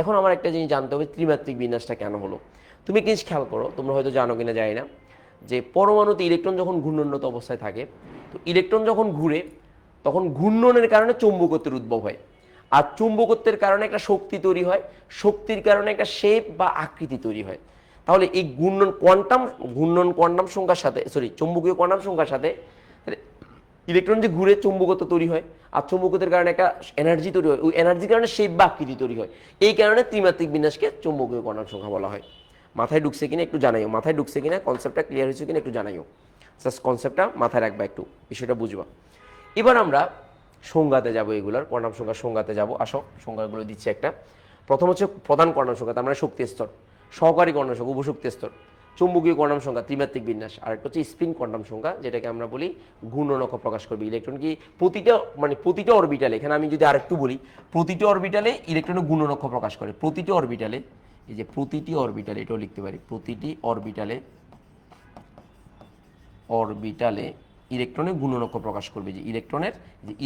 এখন আমার একটা জিনিস জানতে হবে, ত্রিমাত্রিক বিন্যাসটা কেন হলো। তুমি একটা জিনিস খেয়াল করো, তোমরা হয়তো জানো কিনা জানি না, যে পরমাণুতে ইলেকট্রন যখন ঘূর্ণনরত অবস্থায় থাকে, তো ইলেকট্রন যখন ঘুরে তখন ঘূর্ণনের কারণে চৌম্বকত্বের উদ্ভব হয়, আর চৌম্বকত্বের কারণে একটা শক্তি তৈরি হয়, শক্তির কারণে একটা শেপ বা আকৃতি তৈরি হয়। তাহলে এই ঘূর্ণন কোয়ান্টাম সংখ্যার সাথে, চৌম্বকীয় কোয়ান্টাম সংখ্যার সাথে ইলেকট্রন যে ঘুরে চৌম্বকত্ব তৈরি হয়, আর চৌম্বকত্বের কারণে একটা এনার্জি তৈরি হয়, ওই এনার্জির কারণে শেপ বা আকৃতি তৈরি হয়। এই কারণে ত্রিমাত্রিক বিন্যাসকে চৌম্বকীয় কোয়ান্টাম সংখ্যা বলা হয়। মাথায় ঢুকছে কিনা একটু জানাইও, মাথায় ঢুকছে কিনা, কনসেপ্টটা ক্লিয়ার হয়েছে কিনা একটু জানাইও। জাস্ট কনসেপ্টটা মাথায় রাখবা, একটু বিষয়টা বুঝবা। এবার আমরা সংজ্ঞাতে যাব, এগুলোর কোয়ান্টাম সংখ্যার সংজ্ঞাতে যাব। আসো সংজ্ঞাগুলো দিচ্ছি একটা। প্রথম হচ্ছে প্রধান কোয়ান্টাম সংখ্যা, তার মানে শক্তি স্তর। সহকারী কোয়ান্টাম সংখ্যা উপশক্তি স্তর। চৌম্বকীয় কোয়ান্টাম সংখ্যা ত্রিমাত্রিক বিন্যাস। আর একটা হচ্ছে স্পিন কোয়ান্টাম সংখ্যা, যেটাকে আমরা বলি ঘূর্ণন অক্ষ প্রকাশ করবে। ইলেকট্রন কি প্রতিটা অরবিটালে, এখানে আমি যদি আরেকটু বলি, প্রতিটি অরবিটালে ইলেকট্রনের ঘূর্ণন অক্ষ প্রকাশ করে। প্রতিটি অরবিটালে, এই যে প্রতিটি অরবিটালে, এটাও লিখতে পারি, প্রতিটি অরবিটালে ইলেকট্রনের ঘূর্ণন অক্ষ প্রকাশ করবে, যে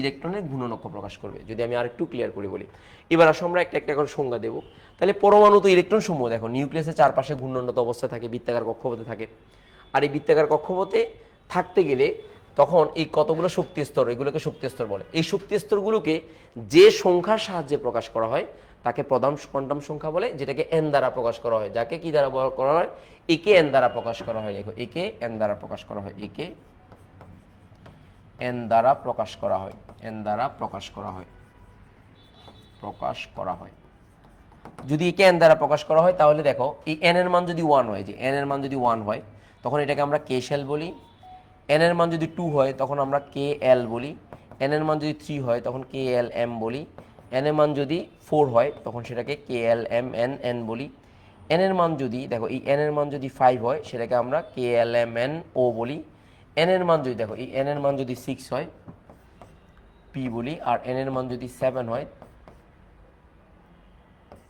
ইলেকট্রনের ঘূর্ণন অক্ষ প্রকাশ করবে। যদি আমি আরেকটু ক্লিয়ার করে বলি, এবার আসলে আমরা একটা একটা করে সংজ্ঞা দেবো। তাহলে পরমাণু তো ইলেকট্রন সমূহ, দেখো নিউক্লিয়াসের চারপাশে ঘূর্ণনরত অবস্থায় থাকে, বৃত্তাকার কক্ষপথে থাকে। আর এই বৃত্তাকার কক্ষপথে থাকতে গেলে তখন এই কতগুলো শক্তি স্তর, এগুলোকে শক্তি স্তর বলে। এই শক্তি স্তরগুলোকে যে সংখ্যার সাহায্যে প্রকাশ করা হয় তাকে প্রধান কোয়ান্টাম সংখ্যা বলে, যেটাকে এন দ্বারা প্রকাশ করা হয়। যাকে কি দ্বারা করা হয়? একে এন দ্বারা প্রকাশ করা হয়। দেখো একে এন দ্বারা প্রকাশ করা হয়, একে এন দ্বারা প্রকাশ করা হয়, এন দ্বারা প্রকাশ করা হয়। যদি একে এন দ্বারা প্রকাশ করা হয় তাহলে দেখো এই এন এর মান যদি 1 হয়, যে এন এর মান যদি 1 হয় তখন এটাকে আমরা কে শেল বলি। এন এর মান যদি 2 হয় তখন আমরা কে এল বলি। এন এর মান যদি 3 হয় তখন কে এল এম বলি। এন এর মান যদি 4 হয় তখন সেটাকে কে এল এম এন এন বলি। এন এর মান যদি, দেখো এই এন এর মান যদি 5 হয় সেটাকে আমরা কে এল এম এন ও বলি। এন এর মান যদি, দেখো এই এন এর মান যদি 6 হয় পি বলি, আর এন এর মান যদি 7 হয়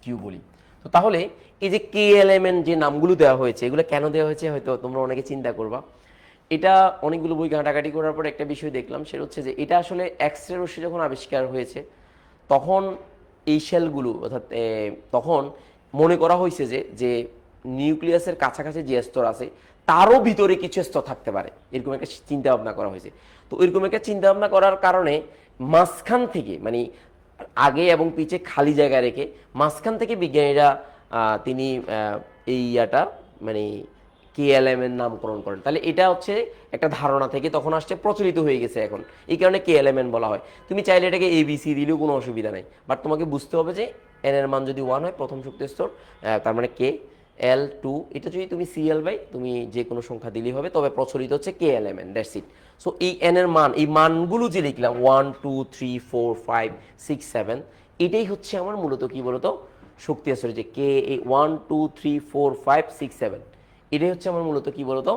কিউ বলি। তো তাহলে এই যে কে এল এম এন যে নামগুলো দেওয়া হয়েছে, এগুলো কেন দেওয়া হয়েছে হয়তো তোমরা অনেকে চিন্তা করবা। এটা অনেকগুলো বই ঘাটাঘাটি করার পর একটা বিষয় দেখলাম, সেটা হচ্ছে যে এটা আসলে এক্স রে রশ্মি যখন আবিষ্কার হয়েছে তখন এই সেলগুলো, অর্থাৎ তখন মনে করা হয়েছে যে নিউক্লিয়াসের কাছাকাছি যে স্তর আছে তারও ভিতরে কিছু স্তর থাকতে পারে, এরকম একটা চিন্তা ভাবনা করা হয়েছে। তো এরকম একটা চিন্তা ভাবনা করার কারণে মাঝখান থেকে, মানে আগে এবং পিছে খালি জায়গা রেখে মাঝখান থেকে বিজ্ঞানীরা তিনি এই মানে কেএলএম এর নামকরণ করেন। তাহলে এটা হচ্ছে একটা ধারণা থেকে তখন আসছে, প্রচলিত হয়ে গেছে এখন, এই কারণে কেএলএমএন বলা হয়। তুমি চাইলে এটাকে এবিসি দিলেও কোনো অসুবিধা নেই, বাট তোমাকে বুঝতে হবে যে এন এর মান যদি 1 হয় প্রথম শক্তি স্তর, তার মানে কে এল 2, এটা যদি তুমি সিএল বাই তুমি যে কোনো সংখ্যা দিলেই হবে, তবে প্রচলিত হচ্ছে কেএলএমএন, দ্যাটস ইট। সো এই এন এর মান, এই মানগুলো যে লিখলাম 1 2 3 4 5 6 7, এটাই হচ্ছে আমার মূলত কি বলতো শক্তি স্তর, যে কে 1 2 3 4 5 6 7, এটাই হচ্ছে আমার মূলত কি বলতো,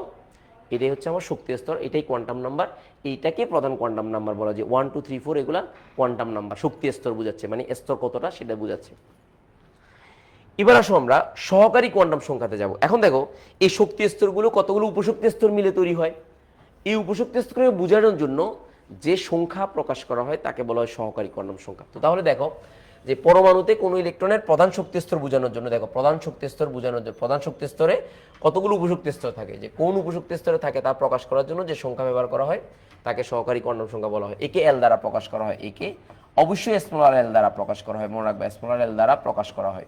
এটাই হচ্ছে আমার শক্তি স্তর, এটাই কোয়ান্টাম নাম্বার। এইটাকে প্রধান কোয়ান্টাম নাম্বার বলা যায়। 1 2 3 4 এগুলা কোয়ান্টাম নাম্বার, শক্তি স্তর বোঝাচ্ছে, মানে স্তর কতটা সেটা বোঝাচ্ছে। এবার আসো আমরা সহকারী কোয়ান্টাম সংখ্যাতে যাব। এখন দেখো এই শক্তি স্তরগুলো কতগুলো উপশক্তি স্তর মিলে তৈরি হয়। এই উপশক্তি স্তরকে বোঝানোর জন্য যে সংখ্যা প্রকাশ করা হয় তাকে বলা হয় সহকারী কোয়ান্টাম সংখ্যা। তো তাহলে দেখো যে পরমাণুতে কোনো ইলেকট্রনের প্রধান শক্তি স্তর বোঝানোর জন্য, দেখো প্রধান শক্তি স্তর বোঝানোর জন্য প্রধান শক্তি স্তরে কতগুলো উপশক্তি স্তর থাকে, যে কোন উপশক্তি স্তরে থাকে তা প্রকাশ করার জন্য যে সংখ্যা ব্যবহার করা হয় তাকে সহকারী কোয়ান্টাম সংখ্যা বলা হয়। একে এল দ্বারা প্রকাশ করা হয়, একে অবশ্যই স্মলার এল দ্বারা প্রকাশ করা হয়, মনে রাখবে স্মলার এল দ্বারা প্রকাশ করা হয়,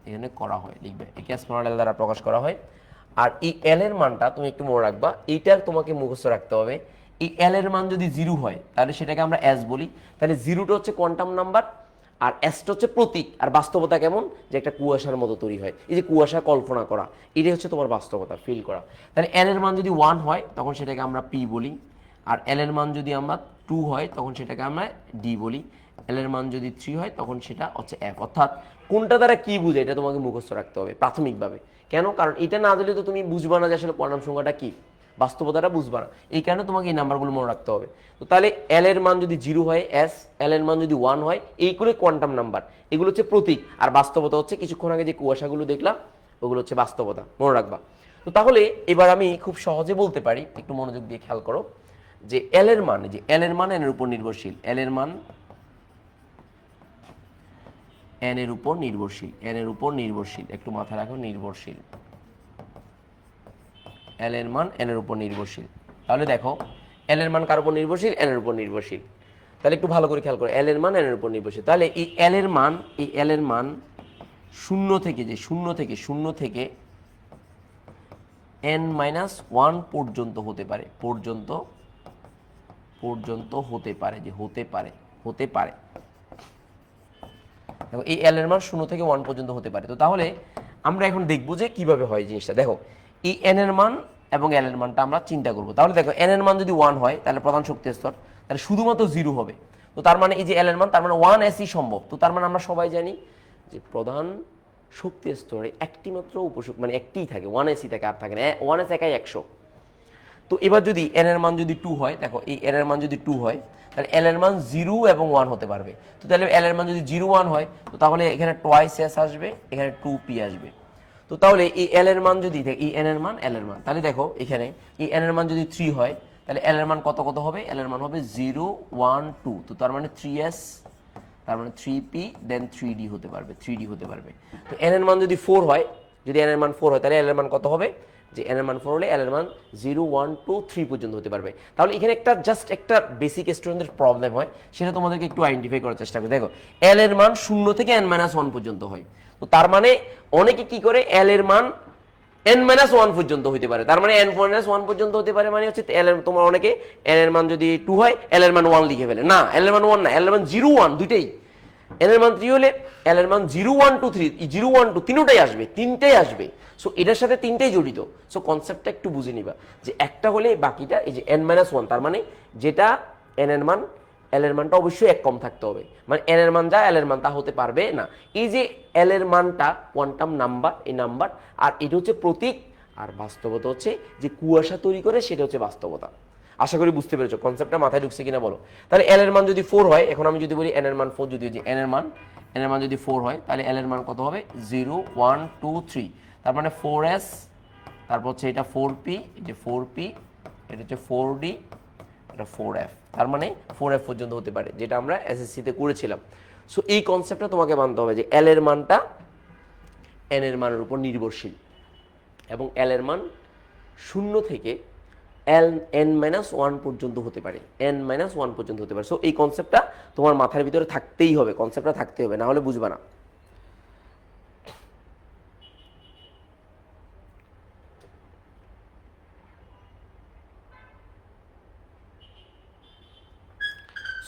এখানে করা হয় লিখবে, একে স্মলার এল দ্বারা প্রকাশ করা হয়। আর এই এল এর মানটা তুমি একটু মনে রাখবা, এইটার তোমাকে মুখস্থ রাখতে হবে। এই এল এর মান যদি 0 হয় তাহলে সেটাকে আমরা এস বলি, তাহলে 0টা হচ্ছে কোয়ান্টাম নাম্বার আর এসটা হচ্ছে প্রতীক। আর বাস্তবতা কেমন, যে একটা কুয়াশার মতো তৈরি হয়, এই যে কুয়াশা কল্পনা করা, এটাই হচ্ছে তোমার বাস্তবতা, ফিল করা। তাহলে এল এর মান যদি 1 হয় তখন সেটাকে আমরা পি বলি, আর এল এর মান যদি আমরা 2 হয় তখন সেটাকে আমরা ডি বলি, এল এর মান যদি 3 হয় তখন সেটা হচ্ছে এফ। অর্থাৎ কোনটা দ্বারা কি বুঝে এটা তোমাকে মুখস্থ রাখতে হবে প্রাথমিকভাবে। কেন? কারণ এটা না দিলে তো তুমি বুঝবা না যে আসলে কোয়ান্টাম সংখ্যাটা কি, বাস্তবতাটা বুঝবা না। এই কারণে তোমাকে এই নাম্বারগুলো মনে রাখতে হবে। তো তাহলে এল এর মান যদি 0 হয় এস, এল এর মান যদি 1 হয়, এইগুলো কোয়ান্টাম নাম্বার, এগুলো হচ্ছে প্রতীক। আর বাস্তবতা হচ্ছে কিছুক্ষণ আগে যে কুয়াশাগুলো দেখলাম ওগুলো হচ্ছে বাস্তবতা, মনে রাখবা। তো তাহলে এবার আমি খুব সহজে বলতে পারি, একটু মনোযোগ দিয়ে খেয়াল করো, যে এল এর মান, যে এল এর মান এন এর উপর নির্ভরশীল, এল এর মান এন এর উপর নির্ভরশীল, এন এর উপর নির্ভরশীল, একটু মাথায় রাখো নির্ভরশীল, এল এর মান এন এর উপর নির্ভরশীল। তাহলে দেখো এল এর মান কার উপর নির্ভরশীল, এন এর উপর নির্ভরশীল। তাহলে একটু ভালো করে খেয়াল করো, এল এর মান এন এর উপর নির্ভরশীল। তাহলে এই এল এর মান, এই এল এর মান শূন্য থেকে, যে শূন্য থেকে n মাইনাস 1 পর্যন্ত হতে পারে, পর্যন্ত হতে পারে, যে হতে পারে। দেখো এই এল এর মান 0 থেকে 1 পর্যন্ত হতে পারে। তো তাহলে আমরা এখন দেখবো যে কিভাবে হয় জিনিসটা। দেখো এই এন এর মান এবং এল এর মানটা আমরা চিন্তা করব। তাহলে দেখো এন এর মান যদি 1 হয় তাহলে প্রধান শক্তি স্তর, তাহলে শুধুমাত্র 0 হবে। তো তার মানে এই যে এল এর মান, তার মানে 1 এসই সম্ভব। তো তার মানে আমরা সবাই জানি যে প্রধান শক্তি স্তরে একটি মাত্র উপশক্তি, মানে একটিই থাকে, 1 এসই থাকে, আর থাকে না 1 এস একাই 100। তো এবার যদি এন এর মান যদি 2 হয়, দেখো এই এন এর মান যদি 2 হয় তাহলে এল এর মান 0 এবং 1 হতে পারবে। তো তাহলে এল এর মান যদি 0 1 হয় তো তাহলে এখানে টুয়াইস এস আসবে, এখানে 2p আসবে। তো তাহলে এই এল এর মান যদি, এই এন এর মান এল এর মান, তাহলে দেখো এখানে এই এন এর মান যদি 3 হয় তাহলে এল এর মান কত হবে, এল এর মান হবে 0 1 2। তো তার মানে 3s, তার মানে 3p দেন 3d হতে পারবে, 3d হতে পারবে। তো এন এর মান যদি 4 হয়, যদি এন এর মান 4 হয় তাহলে এল এর মান কত হবে, যে এন এর মান 4 হলে এল এর মান 0 1 2 3 পর্যন্ত হতে পারবে। তাহলে এখানে একটা জাস্ট একটা বেসিক স্টুডেন্টদের প্রবলেম হয়, সেটা তোমাদেরকে একটু আইডেন্টিফাই করার চেষ্টা করো। দেখো এল এর মান 0 থেকে n - 1 পর্যন্ত হয়। তো তার মানে অনেকে কি করে, এল এর মান n-1 পর্যন্ত হতে পারে, তার মানে n-1 পর্যন্ত হতে পারে, মানে হচ্ছে এল এর, তোমার অনেকে এল এর মান যদি 2 হয় এল এর মান 1 লিখে ফেলে। না, এল এর মান 1 না, এল এর মান 0 1 দুইটাই। এল এর মান 3 হলে এল এর মান 0 1 2 3, 0 1 2 তিনটাই আসবে, তিনটাই আসবে। সো এটার সাথে তিনটাই জড়িত। সো কনসেপ্টটা একটু বুঝে নিবা, যে একটা হলে বাকিটা, এই যে n-1, তার মানে যেটা n এর মান, এল এর মানটা অবশ্যই 1 কম থাকতে হবে, মানে এন এর মান যা এল এর মান তা হতে পারবে না। এই যে এল এর মানটা কোয়ান্টাম নাম্বার, এই নাম্বার, আর এটা হচ্ছে প্রতীক, আর বাস্তবতা হচ্ছে যে কুয়াশা তৈরি করে, সেটা হচ্ছে বাস্তবতা। আশা করি বুঝতে পেরেছো, কনসেপ্টটা মাথায় ঢুকছে কিনা বলো। তাহলে এল এর মান যদি 4 হয়, এখন আমি যদি বলি এন এর মান 4, যদি এন এর মান যদি 4 হয় তাহলে এল এর মান কত হবে, 0 1 2 3, তার মানে 4s, তারপর হচ্ছে এটা 4p, এটা 4p, এটা হচ্ছে 4d, এটা 4f, তার মানে 4f পর্যন্ত হতে পারে, যেটা আমরা এসএসসিতে করেছিলাম। সো এই কনসেপ্টটা তোমাকে মানতে হবে, যে এল এর মানটা এন এর মানের উপর নির্ভরশীল, এবং এল এর মান 0 থেকে n-1 পর্যন্ত হতে পারে, n-1 পর্যন্ত হতে পারে। সো এই কনসেপ্টটা তোমার মাথার ভিতরে থাকতেই হবে, কনসেপ্টটা থাকতে হবে, না হলে বুঝবা না।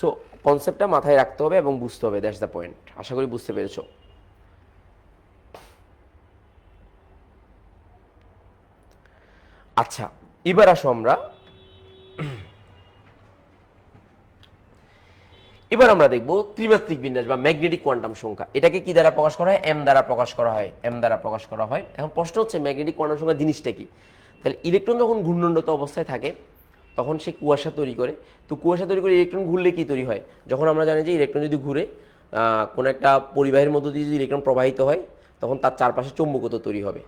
সো কনসেপ্টটা মাথায় রাখতে হবে এবং বুঝতে হবে, দ্যাটস দ্য পয়েন্ট। আশা করি বুঝতে পেরেছো। আচ্ছা, এবার আসো আমরা দেখব ত্রিমাত্রিক বিন্যাস বা ম্যাগনেটিক কোয়ান্টাম সংখ্যা। এটাকে কি দ্বারা প্রকাশ করা হয়, এম দ্বারা প্রকাশ করা হয়, এম দ্বারা প্রকাশ করা হয়। এখন প্রশ্ন হচ্ছে ম্যাগনেটিক কোয়ান্টাম সংখ্যা জিনিসটা কি। তাহলে ইলেকট্রন যখন ঘূর্ণনরত অবস্থায় থাকে তখন সে কুয়াশা তৈরি করে। তো কুয়াশা তৈরি করে ইলেকট্রন ঘুরলে কি তৈরি হয়, যখন আমরা জানি যে ইলেকট্রন যদি ঘুরে কোনো একটা পরিবাহের মধ্য দিয়ে যদি ইলেকট্রন প্রবাহিত হয় তখন তার চারপাশে চৌম্বকত্ব তৈরি হবে।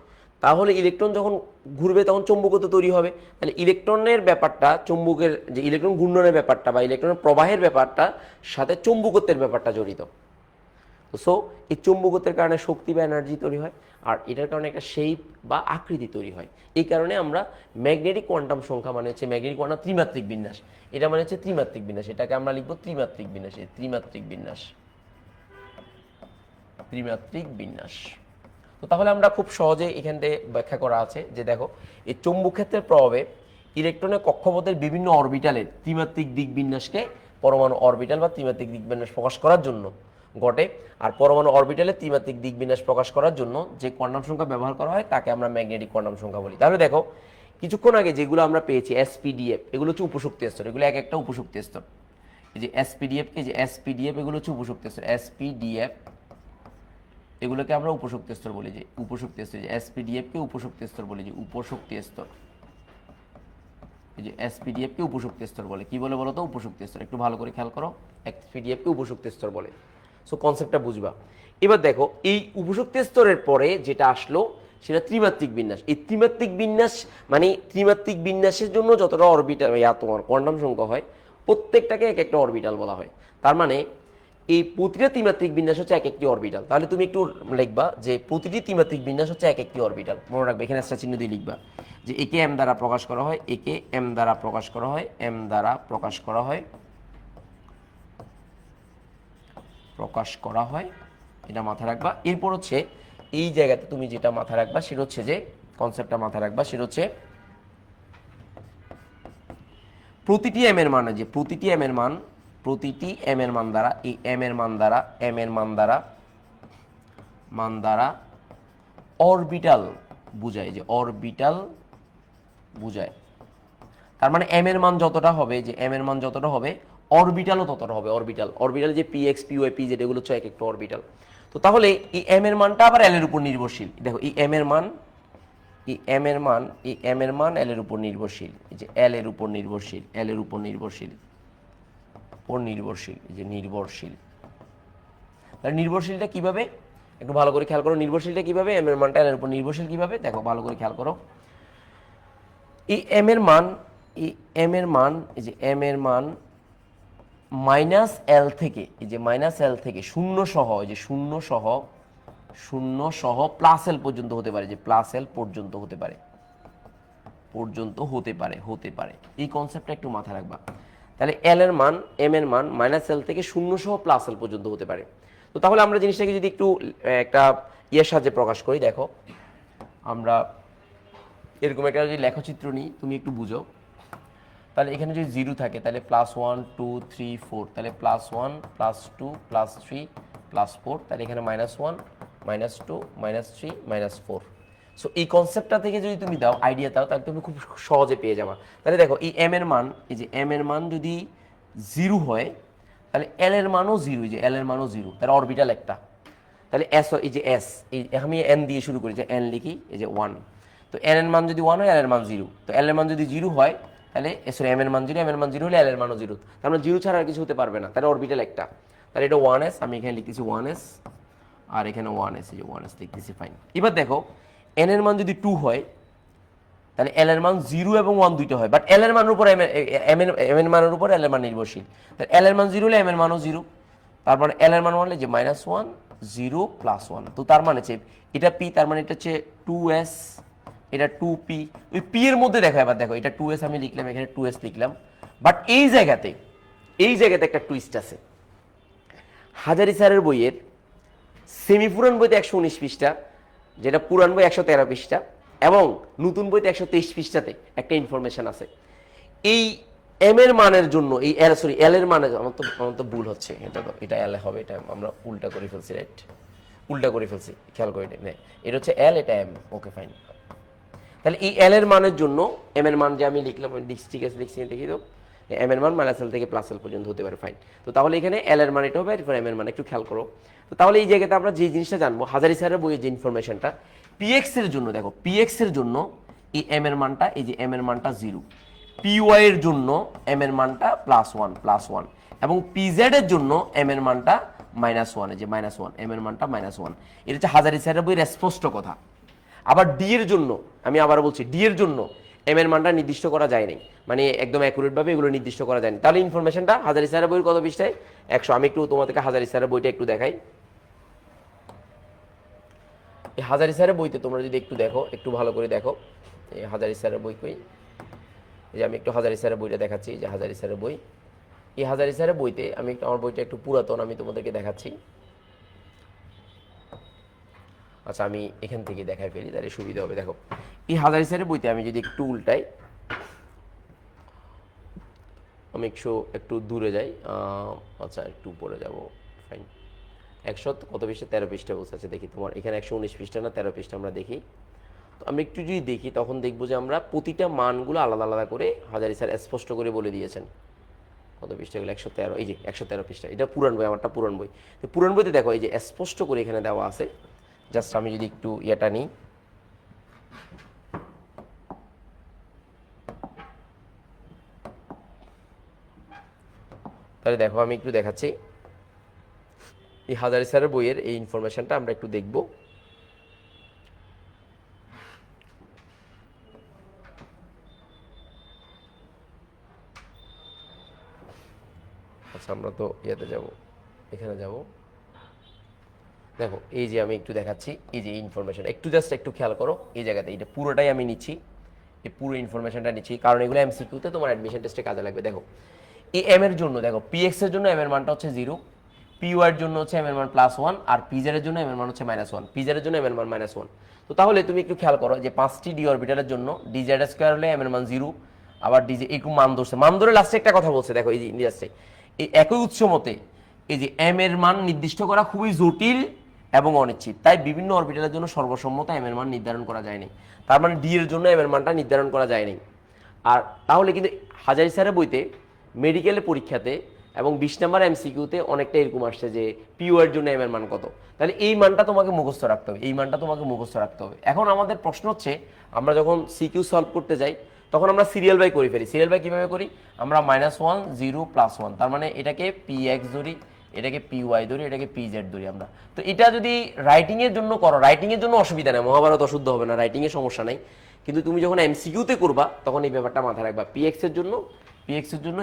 তাহলে ইলেকট্রন যখন ঘুরবে তখন চৌম্বকত্ব তৈরি হবে। তাহলে ইলেকট্রনের ব্যাপারটা, চৌম্বকের যে ইলেকট্রন ঘূর্ণনের ব্যাপারটা বা ইলেকট্রনের প্রবাহের ব্যাপারটা সাথে চৌম্বকত্বের ব্যাপারটা জড়িত। সো এই চৌম্বকত্বের কারণে শক্তি বা এনার্জি তৈরি হয়, আর এটার কারণে একটা শেপ বা আকৃতি তৈরি হয়। এই কারণে আমরা ম্যাগনেটিক কোয়ান্টাম সংখ্যা মানে হচ্ছে ম্যাগনেটিক কোয়ান্টাম ত্রিমাত্রিক বিন্যাস, এটা মানে হচ্ছে ত্রিমাত্রিক বিন্যাস, এটাকে আমরা লিখবো ত্রিমাত্রিক বিন্যাস। ত্রিমাত্রিক বিন্যাস, ত্রিমাত্রিক বিন্যাস। তো তাহলে আমরা খুব সহজে এখান থেকে ব্যাখ্যা করা আছে যে দেখো, এই চৌম্বক ক্ষেত্রের প্রভাবে ইলেকট্রনের কক্ষপথের বিভিন্ন অরবিটালের ত্রিমাত্রিক দিক বিন্যাসকে পরমাণু অরবিটাল বা ত্রিমাত্রিক দিক বিন্যাস প্রকাশ করার জন্য ঘটে। আর পরমাণু অরবিটালের ত্রিমাত্রিক দিক বিন্যাস প্রকাশ করার জন্য যে কোয়ান্টাম সংখ্যা ব্যবহার করা হয় তাকে আমরা ম্যাগনেটিক কোয়ান্টাম সংখ্যা বলি। তাহলে দেখো, কিছুক্ষণ আগে যেগুলো আমরা পেয়েছি এসপিডিএফ, এগুলো হচ্ছে উপশক্তি স্তর, এগুলো এক একটা উপশক্তি স্তর। এই যে এসপিডিএফ, এই যে এসপিডিএফ, এগুলো হচ্ছে উপশক্তি স্তর। এসপিডিএফ এগুলোকে আমরা উপশক্তি স্তর বলি, যে উপশক্তি স্তর। যে এসপিডিএফ কে উপশক্তি স্তর বলি, যে উপশক্তি স্তর। এই যে এসপিডিএফ কে উপশক্তি স্তর বলে। কি বলে বলো তো? উপশক্তি স্তর। একটু ভালো করে খেয়াল করো, এসপিডিএফ কে উপশক্তি স্তর বলে। সো কনসেপ্টটা বুঝবা। এবার দেখো, এই উপশক্তি স্তরের পরে যেটা আসলো সেটা ত্রিমাত্রিক বিন্যাস। এই ত্রিমাত্রিক বিন্যাস মানে ত্রিমাত্রিক বিন্যাসের জন্য যতটা অরবিটাল তোমার কোয়ান্টাম সংখ্যা হয়, প্রত্যেকটাকে এক একটা অরবিটাল বলা হয়। তার মানে এই প্রতিটা ত্রিমাত্রিক বিন্যাস হচ্ছে এক একটি অরবিটাল। তাহলে তুমি একটু লিখবা যে প্রতিটি ত্রিমাত্রিক বিন্যাস হচ্ছে এক একটি অরবিটাল। মনে রাখবে, এখানে একটা চিহ্ন দিয়ে লিখবা যে একে এম দ্বারা প্রকাশ করা হয়, একে এম দ্বারা প্রকাশ করা হয়, এম দ্বারা প্রকাশ করা হয়, প্রকাশ করা হয়। এটা মাথায় রাখবা। এরপর হচ্ছে এই জায়গাতে তুমি যেটা মাথায় রাখবা সেটা হচ্ছে যে কনসেপ্টটা মাথায় রাখবা সেটা হচ্ছে প্রতিটি এম এর মান, যে প্রতিটি এম এর মান, প্রতিটি এম এর মান দ্বারা, এই এম এর মান দ্বারা, এম এর মান দ্বারা অরবিটাল বুঝায়, যে অরবিটাল বুঝায়। তার মানে এম এর মান যতটা হবে, যে এম এর মান যতটা হবে অরবিটালও ততটা হবে। অরবিটাল, অরবিটাল যে P X, P Y, P Z, এগুলো হচ্ছে এক একটা অরবিটাল। তো তাহলে এই এম এর মানটা আবার এল এর উপর নির্ভরশীল। দেখো, এই এম এর মান, এই এম এর মান, এই এম এর মান এল এর উপর নির্ভরশীল। এই যে এল এর উপর নির্ভরশীল, এল এর উপর নির্ভরশীল, নির্ভরশীল, এই যে নির্ভরশীল। তাহলে নির্ভরশীলটা কিভাবে? একটু ভালো করে খেয়াল করো, নির্ভরশীলটা কিভাবে, এম এর মানটা এল এর উপর নির্ভরশীল কিভাবে, দেখো ভালো করে খেয়াল করো। এই এম এর মান, এই এম এর মান, এই যে এম এর মান মাইনাস এল থেকে, এই যে মাইনাস এল থেকে শূন্য সহ, এই যে শূন্য সহ প্লাস এল পর্যন্ত হতে পারে, যে প্লাস এল পর্যন্ত হতে পারে, হতে পারে। এই কনসেপ্টটা একটু মাথায় রাখবা। তাহলে এল এর মান, এম এর মান মাইনাস এল থেকে শূন্য সহ প্লাস এল পর্যন্ত হতে পারে। তো তাহলে আমরা জিনিসটাকে যদি একটু একটা ইয়ের সাহায্যে প্রকাশ করি, দেখো আমরা এরকম একটা যদি লেখচিত্র নিই, তুমি একটু বুঝো। তাহলে এখানে যদি জিরো থাকে তাহলে +1 2 3 4, তাহলে +1 +2 +3 +4, তাহলে এখানে -1 -2 -3 -4। সো এই কনসেপ্টটা থেকে যদি তুমি দাও, আইডিয়া দাও, তাহলে তুমি খুব সহজে পেয়ে যাবা। তাহলে দেখো, এই এম এর মান, এই যে এম এর মান যদি 0 হয় তাহলে এল এর মানও 0, যে এল এর মানও 0, তাহলে অরবিটাল একটা। তাহলে এস, এই যে এস, এই আমি এন দিয়ে শুরু করি, যে এন লিখি, এই যে 1। তো এন এর মান যদি 1 হয়, এল এর মান 0। তো এল এর মান যদি 0 হয় তাহলে সরি এম এর মান 0, এম এর মান 0 হলে এল এর মানও 0। তার মানে 0 ছাড়া আর কিছু হতে পারবে না, তাহলে অরবিটাল একটা। তাহলে এটা 1s, আমি এখানে লিখতেছি 1s, আর এখানে 1s, এই যে 1s লিখতেছি, ফাইন। এবার দেখো, এন এর মান যদি 2 হয় তাহলে এল এর মান 0 এবং 1 দুইটা হয়, বাট এল এর মানের উপর এম এর মানের উপর এল এর মান নির্ভরশীল। তাহলে এল এর মান 0 হলে এম এর মানও 0। তার মানে এল এর মান হলে যে -1 0 +1। তো তার মানে হচ্ছে এটা পি, তার মানে এটা হচ্ছে 2s, এটা 2p। ওই পি এর মধ্যে দেখো, এবার দেখো এটা 2s আমি লিখলাম, এখানে 2s লিখলাম, বাট এই জায়গাতে একটা টুইস্ট আছে। হাজারি স্যারের বইয়ের সেমি পুরান বইতে 119 পৃষ্ঠা, যেটা পুরান বই 113 পৃষ্ঠা, এবং নতুন বইতে 123 পৃষ্ঠাতে একটা ইনফরমেশন আছে। এই এম এর মানের জন্য, এই এল, সরি এল এর মানের, আমার তো ভুল হচ্ছে, এটা এল হবে, এটা আমরা উল্টা করে ফেলছি, রাইট? উল্টা করে ফেলছি, খেয়াল করে নেই, এটা হচ্ছে এল, এটা এম, ওকে ফাইন। তাহলে এই এল এর মানের জন্য এম এর মান যে আমি লিখলাম, ঠিক আছে, লিখছি, দেখি তো, এম এর মান -L থেকে +L পর্যন্ত হতে পারে, ফাইন। তো তাহলে এখানে এল এর মান এটা হবে, এরপর এম এর মান, একটু খেয়াল করো। তো তাহলে এই জায়গাতে আমরা যে জিনিসটা জানবো, হাজারি স্যারের বইয়ের যে ইনফরমেশনটা, পিএক্স এর জন্য, দেখো পিএক্স এর জন্য এই এম এর মানটা, এই যে এম এর মানটা 0, পিওয়াই এর জন্য এম এর মানটা +1 এবং পিজেড এর জন্য এম এর মানটা -1, এই যে -1, এম এর মানটা -1। এটা হচ্ছে হাজারি স্যারের বইয়ের স্পষ্ট কথা। আবার ডি এর জন্য আমি আবার বলছি ডি এর জন্য এম এর মানটা নির্দিষ্ট করা যায় নাই, মানে একদম অ্যাকুরেটভাবে এগুলো নির্দিষ্ট করা যায়নি। তাহলে ইনফরমেশনটা হাজারি স্যারের বইয়ের কত পৃষ্ঠায়? 100। আমি একটু তোমাদেরকে হাজারি স্যারের বইটা একটু দেখাই। এই হাজারি স্যারের বইতে তোমরা যদি একটু দেখো, একটু ভালো করে দেখো, এই হাজারি স্যারের বই কই, এই যে আমি একটু হাজারি স্যারের বইটা দেখাচ্ছি, এই যে হাজারি স্যারের বই। এই হাজারি স্যারের বইতে আমি আমার বইটা একটু পুরাতন, আমি তোমাদেরকে দেখাচ্ছি। আচ্ছা আমি এখান থেকে দেখাই ফেলি, তাহলে সুবিধা হবে। দেখো এই হাজারি স্যারের বইতে আমি যদি একটু উল্টাই, আমি একটু দূরে যাই, আচ্ছা একটু উপরে যাব, ফাইন। 100 কত পৃষ্ঠা? 13 পৃষ্ঠা বলছে। আচ্ছা দেখি তোমার এখানে 119 পৃষ্ঠা না 13 পৃষ্ঠা, আমরা দেখি। তো আমরা একটু যদি দেখি তখন দেখবো যে আমরা প্রতিটা মানগুলো আলাদা আলাদা করে হাজারি স্যার স্পষ্ট করে বলে দিয়েছেন। কত পৃষ্ঠাগুলো? 113, এই যে 113 পৃষ্ঠা। এটা পুরান বই, আমারটা পুরান বই। তো পুরান বইতে দেখো এই যে স্পষ্ট করে এখানে দেওয়া আছে। জাস্ট আমি যদি একটু ইয়েটা নিই, তাহলে দেখো আমি একটু দেখাচ্ছি। এই হাজারি স্যারের বইয়ের এই ইনফরমেশনটা আমরা একটু দেখব। আচ্ছা আমরা তো ইয়েতে যাব, এখানে যাব। দেখো এই যে আমি একটু দেখাচ্ছি, এই যে ইনফরমেশন একটু জাস্ট একটু খেয়াল করো এই জায়গাতে, এটা পুরোটাই আমি নিচ্ছি, এই পুরো ইনফরমেশনটা নিচ্ছি, কারণ এগুলো এমসিকিউতে তোমার অ্যাডমিশন টেস্টে কাজে লাগবে। দেখো এই এম এর জন্য দেখো পিএক্স এর জন্য এম এর মানটা হচ্ছে 0, পিওয়াই এর জন্য হচ্ছে এম এর মান +1, আর পিজেড এর জন্য এম এর মান হচ্ছে -1, পিজেড এর জন্য এম এর মান -1। তো তাহলে তুমি একটু খেয়াল করো যে 5টি ডি অরবিটালের জন্য ডিজেড স্কয়ার হলে এম এর মান 0, আবার ডিজে একটু মান ধরছে, মান ধরে লাস্টে একটা কথা বলছে। দেখো এই যে লাস্টে এই একই উৎস মতে এই যে এম এর মান নির্দিষ্ট করা খুবই জটিল এবং অনিশ্চিত, তাই বিভিন্ন অরবিটালের জন্য সর্বসম্মত এম এর মান নির্ধারণ করা যায়নি। তার মানে ডি এর জন্য এম এর মানটা নির্ধারণ করা যায়নি। আর তাহলে কিন্তু হাজারি স্যারের বইতে মেডিকেলের পরীক্ষাতে এবং 20 নম্বর এমসিকিউতে অনেকটা এরকম আসছে যে পিও এর জন্য এম এর মান কত। তাহলে এই মানটা তোমাকে মুখস্থ রাখতে হবে, এই মানটা তোমাকে মুখস্থ রাখতে হবে। এখন আমাদের প্রশ্ন হচ্ছে আমরা যখন সিকিউ সলভ করতে যাই তখন আমরা সিরিয়াল বাই করে ফেলি। সিরিয়াল বাই কীভাবে করি? আমরা -1 0 +1, তার মানে এটাকে পি এক্স ধরি, এটাকে পি ওয়াই ধরি, এটাকে পি জেড ধরি আমরা। তো এটা যদি রাইটিংয়ের জন্য করো, রাইটিংয়ের জন্য অসুবিধা নেই, মহাভারত অশুদ্ধ হবে না, রাইটিংয়ে সমস্যা নেই। কিন্তু তুমি যখন এমসিকিউতে করবা তখন এই ব্যাপারটা মাথায় রাখবা। পিএক্স এর জন্য এই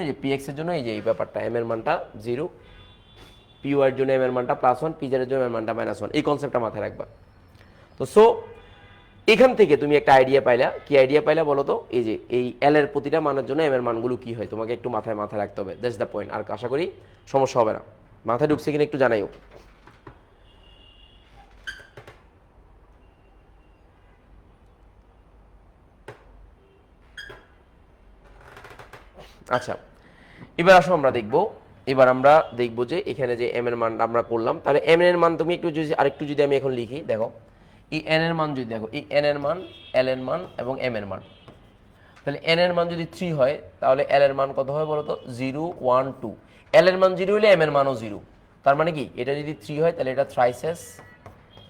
যে পিএক্স এর জন্য এই যে এই ব্যাপারটা এম এর মানটা 0, পি ওয়াই এর জন্য এম এর মানটা +1, পি জেড এর জন্য এম এর মানটা -1, এই কনসেপ্টটা মাথায় রাখবা। তো সো এখান থেকে তুমি একটা আইডিয়া পাইলা। কি আইডিয়া পাইলা বলো তো? এই যে এই এল এর প্রতিটা মানের জন্য এম এর মানগুলো কি হয় তোমাকে একটু মাথায় রাখতে হবে। That's the point. আর আশা করি সমস্যা হবে না। মাথায় ঢুকছে কিনা একটু জানাইও। আচ্ছা এবার আসো আমরা দেখব, যে এখানে যে এম এর মান আমরা করলাম, তাহলে এম এর মান তুমি একটু যদি আরেকটু যদি আমি এখন লিখি, দেখো এই এন এর মান যদি দেখো এই এন এর মান, এল এর মান এবং এম এর মান, তাহলে এন এর মান যদি 3 হয় তাহলে এল এর মান কত হয় বলো তো? 0 1 2। এল এর মান 0 হলে এম এর মানও 0। তার মানে কি এটা যদি 3 হয় তাহলে এটা থ্রাইসেস,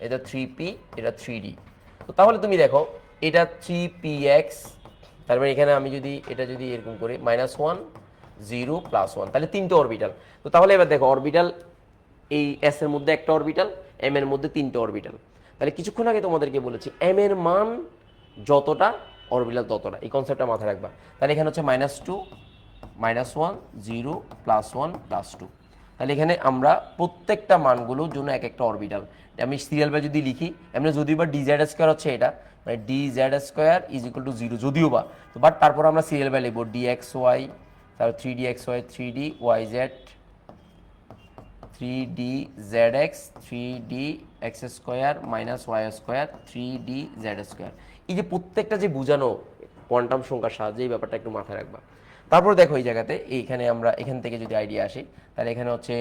এটা 3p, এটা 3d। তো তাহলে তুমি দেখো এটা 3px, তার মানে এখানে আমি যদি এটা যদি এরকম করি -1 0 +1, তাহলে 3টে অরবিটাল। তো তাহলে এবার দেখো অরবিটাল এই এস এর মধ্যে একটা অরবিটাল, এম এর মধ্যে 3টে অরবিটাল। তাহলে কিছুক্ষণ আগে তোমাদেরকে বলেছি এম এর মান যতটা অরবিটাল ততটা, এই কনসেপ্টটা মাথায় রাখবা। তাহলে এখানে হচ্ছে -2 -1 0 +1 +2। তাহলে এখানে আমরা প্রত্যেকটা মানগুলোর জন্য এক একটা অরবিটাল আমি সিরিয়াল বাই যদি লিখি, এমনি যদিও বা ডিজেড স্কোয়ার হচ্ছে এটা, মানে DZ square is equal to 0 যদিও বা, তো বাট তারপর আমরা সিরিয়াল বাই লিখবো dxy, তারপর 3dxy 3dyz, 3dzx 3dx square -y square 3dz square. এই যে প্রত্যেকটা যে বোঝানো কোয়ান্টাম সংখ্যার সাহায্যে এই ব্যাপারটা একটু মাথায় রাখবা। তারপর দেখো এই জায়গাতে এইখানে আমরা এখান থেকে যদি আইডিয়া আসি তাহলে এখানে হচ্ছে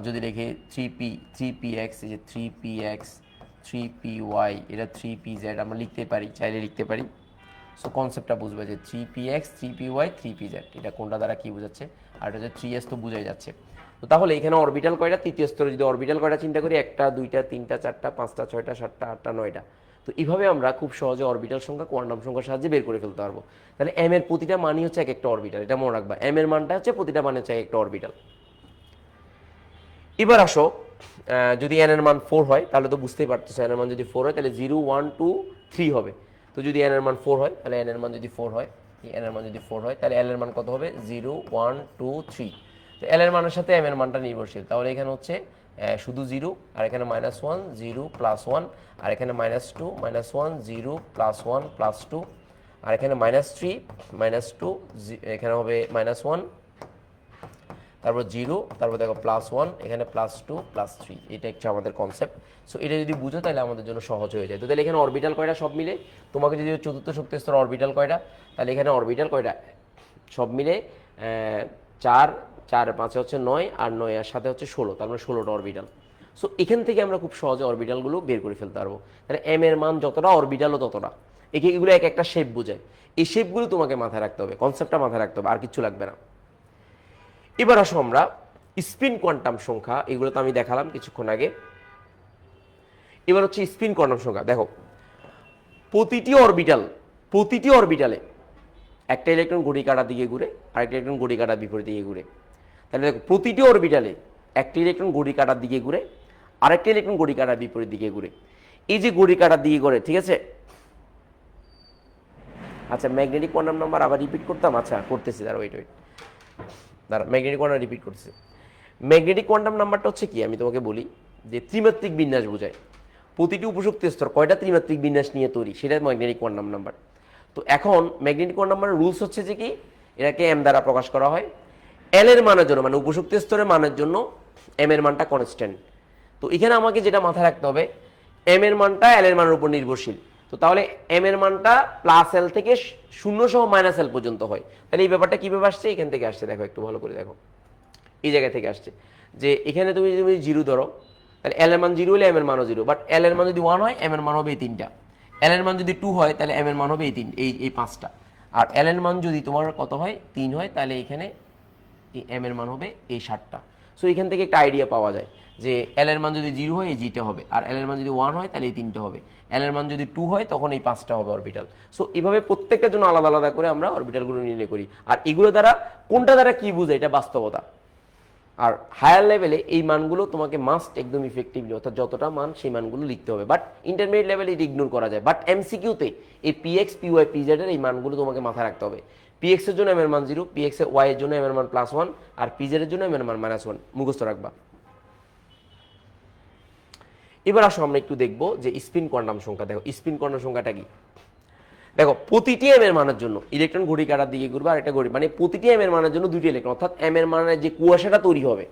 যদি লিখি 3px, এই যে 3px 3py, এটা 3pz আমরা লিখতে পারি, চাইলে লিখতে পারি। সো কনসেপ্টটা বুঝবে যে 3px 3py 3pz, এটা কোনটা দ্বারা কি বোঝাচ্ছে, আর এটা হচ্ছে 3s তো বোঝাই যাচ্ছে। তো তাহলে এখানে অরবিটাল কয়টা? তৃতীয় স্তরে যদি অরবিটাল কয়টা চিন্তা করি, 1টা 2টা 3টা 4টা 5টা 6টা 7টা 8টা 9টা। তো এইভাবে আমরা খুব সহজে অরবিটাল সংখ্যা কোয়ান্টাম সংখ্যার সাহায্যে বের করে ফেলতে পারবো। তাহলে এম এর প্রতিটা মানই হচ্ছে এক একটা অরবিটাল, এটা মনে রাখবা। এম এর মানটা হচ্ছে প্রতিটা মানে হচ্ছে এক একটা অরবিটাল। এবার আসো যদি n এর মান 4 হয় তাহলে তো বুঝতেই পারতেছো n এর মান যদি 4 হয় তাহলে 0 1 2 3 হবে। তো যদি n এর মান 4 হয় তাহলে n এর মান যদি 4 হয়, n এর মান যদি 4 হয় তাহলে l এর মান কত হবে? 0 1 2 3। তো l এর মানের সাথে m এর মানটা নির্ভরশীল, তাহলে এখানে হচ্ছে শুধু 0, আর এখানে -1 0 +1, আর এখানে -2 -1 0 +1 +2, আর এখানে -3 -2 এখানে হবে -1, তারপর 0, তারপর দেখো +1, এখানে +2 +3। এটা হচ্ছে আমাদের কনসেপ্ট। সো এটা যদি বুঝো তাহলে আমাদের জন্য সহজ হয়ে যায়। তো তাহলে এখানে অরবিটাল কয়টা সব মিলে? তোমাকে যদি চতুর্থ শক্তি স্তর অরবিটাল কয়টা, তাহলে এখানে অরবিটাল কয়টা সব মিলে 4, 4 5 হচ্ছে 9, আর 9 এর সাথে হচ্ছে 16, তার মানে 16টা অরবিটাল। সো এখান থেকে আমরা খুব সহজে অরবিটালগুলো বের করে ফেলতে পারবো। তাহলে এম এর মান যতটা, অরবিটালও ততটা। এগুলো এক একটা শেপ বোঝায়, এই শেপগুলো তোমাকে মাথায় রাখতে হবে, কনসেপ্টটা মাথায় রাখতে হবে, আর কিছু লাগবে না। এবার আসো আমরা স্পিন কোয়ান্টাম সংখ্যা, এগুলো তো আমি দেখালাম কিছুক্ষণ আগে। এবার হচ্ছে স্পিন কোয়ান্টাম সংখ্যা। দেখো প্রতিটি অরবিটালে একটা ইলেকট্রন ঘড়ি কাঁটার দিকে ঘুরে, আরেকটা ইলেকট্রন ঘড়ি কাঁটার বিপরীত দিকে ঘুরে। তাহলে দেখো প্রতিটি অরবিটালে একটা ইলেকট্রন ঘড়ি কাঁটার দিকে ঘুরে, আরেকটা ইলেকট্রন ঘড়ি কাঁটার বিপরীত দিকে ঘুরে। এই যে ঘড়ি কাঁটার দিকে ঘুরে, ঠিক আছে? আচ্ছা, ম্যাগনেটিক কোয়ান্টাম নাম্বার আবার রিপিট করতাম। আচ্ছা করতেছি, দাঁড়া ওয়েট ম্যাগনেটিক কোয়ান্টাম রিপিট করতেছি। ম্যাগনেটিক কোয়ান্টাম নাম্বারটা হচ্ছে কি আমি তোমাকে বলি, যে ত্রিমাত্রিক বিন্যাস বোঝায়। প্রতিটি উপশক্তি স্তর কয়টা ত্রিমাত্রিক বিন্যাস নিয়ে তৈরি, সেটা ম্যাগনেটিক কোয়ান্টাম নাম্বার। তো এখন ম্যাগনেটিক কোয়ান্টাম নাম্বারের রুলস হচ্ছে যে কি, এটাকে এম দ্বারা প্রকাশ করা হয়। এল এর মানের জন্য, মানে উপশক্তি স্তরের মানের জন্য এম এর মানটা কনস্ট্যান্ট। তো এখানে আমাকে যেটা মাথায় রাখতে হবে, এম এর মানটা এল এর মানের উপর নির্ভরশীল। তো তাহলে এম এর মানটা +L থেকে 0 সহ -L পর্যন্ত হয়। তাহলে এই ব্যাপারটা কিভাবে আসছে? এখান থেকে আসছে, দেখো একটু ভালো করে দেখো, এই জায়গা থেকে আসছে। যে এখানে তুমি যদি 0 ধরো, তাহলে এল এর মান 0 হলে এম এর মানও 0, বাট এল এর মান যদি 1 হয় এম এর মান হবে এই 3টা। এল এর মান যদি 2 হয় তাহলে এম এর মান হবে এই 5টা। আর এল এর মান যদি তোমার কত হয়, 3 হয়, তাহলে এখানে এম এর মান হবে এই 7টা। সো এখান থেকে একটা আইডিয়া পাওয়া যায় যে এল এর মান যদি 0 হয় এই জিটা হবে, আর এল এর মান যদি 1 হয় তাহলে এই 3টে হবে, এল এর মান যদি 2 হয় তখন এই 5টা হবে অরবিটাল। সো এইভাবে প্রত্যেকটার জন্য আলাদা আলাদা করে আমরা অরবিটালগুলো নির্ণয় করি। আর এগুলো দ্বারা কোনটা দ্বারা কি বোঝায়, এটা বাস্তবতা। আর হায়ার লেভেলে এই মানগুলো তোমাকে মাস্ট একদম ইফেক্টিভলি, অর্থাৎ যতটা মান সেই মানগুলো লিখতে হবে। বাট ইন্টারমিডিয়েট লেভেলে এটা ইগনোর করা যায়। বাট এমসিকিউতে এই পিএক্স, পিওয়াই, পিজেড এর এই মানগুলো তোমাকে মাথায় রাখতে হবে। পিএক্স এর জন্য এম এর মান 0, পিএক্স এর ওয়াই এর জন্য এম এর মান +1, আর পিজেড এর জন্য এম এর মান -1 মুখস্থ রাখবা। এবার আসো আমরা একটু দেখবো যে স্পিন কোয়ান্টাম সংখ্যা। দেখো স্পিন কোয়ান্টাম সংখ্যাটা কি। দেখো প্রতিটি এম এর মানের জন্য ইলেকট্রন ঘড়ি কাঁটার দিকে ঘুরবে, আর একটা ঘড়ি, মানে প্রতিটি এম এর মানের জন্য দুইটি ইলেকট্রন, অর্থাৎ এম এর মানের যে কুয়াশাটা তৈরি হবে,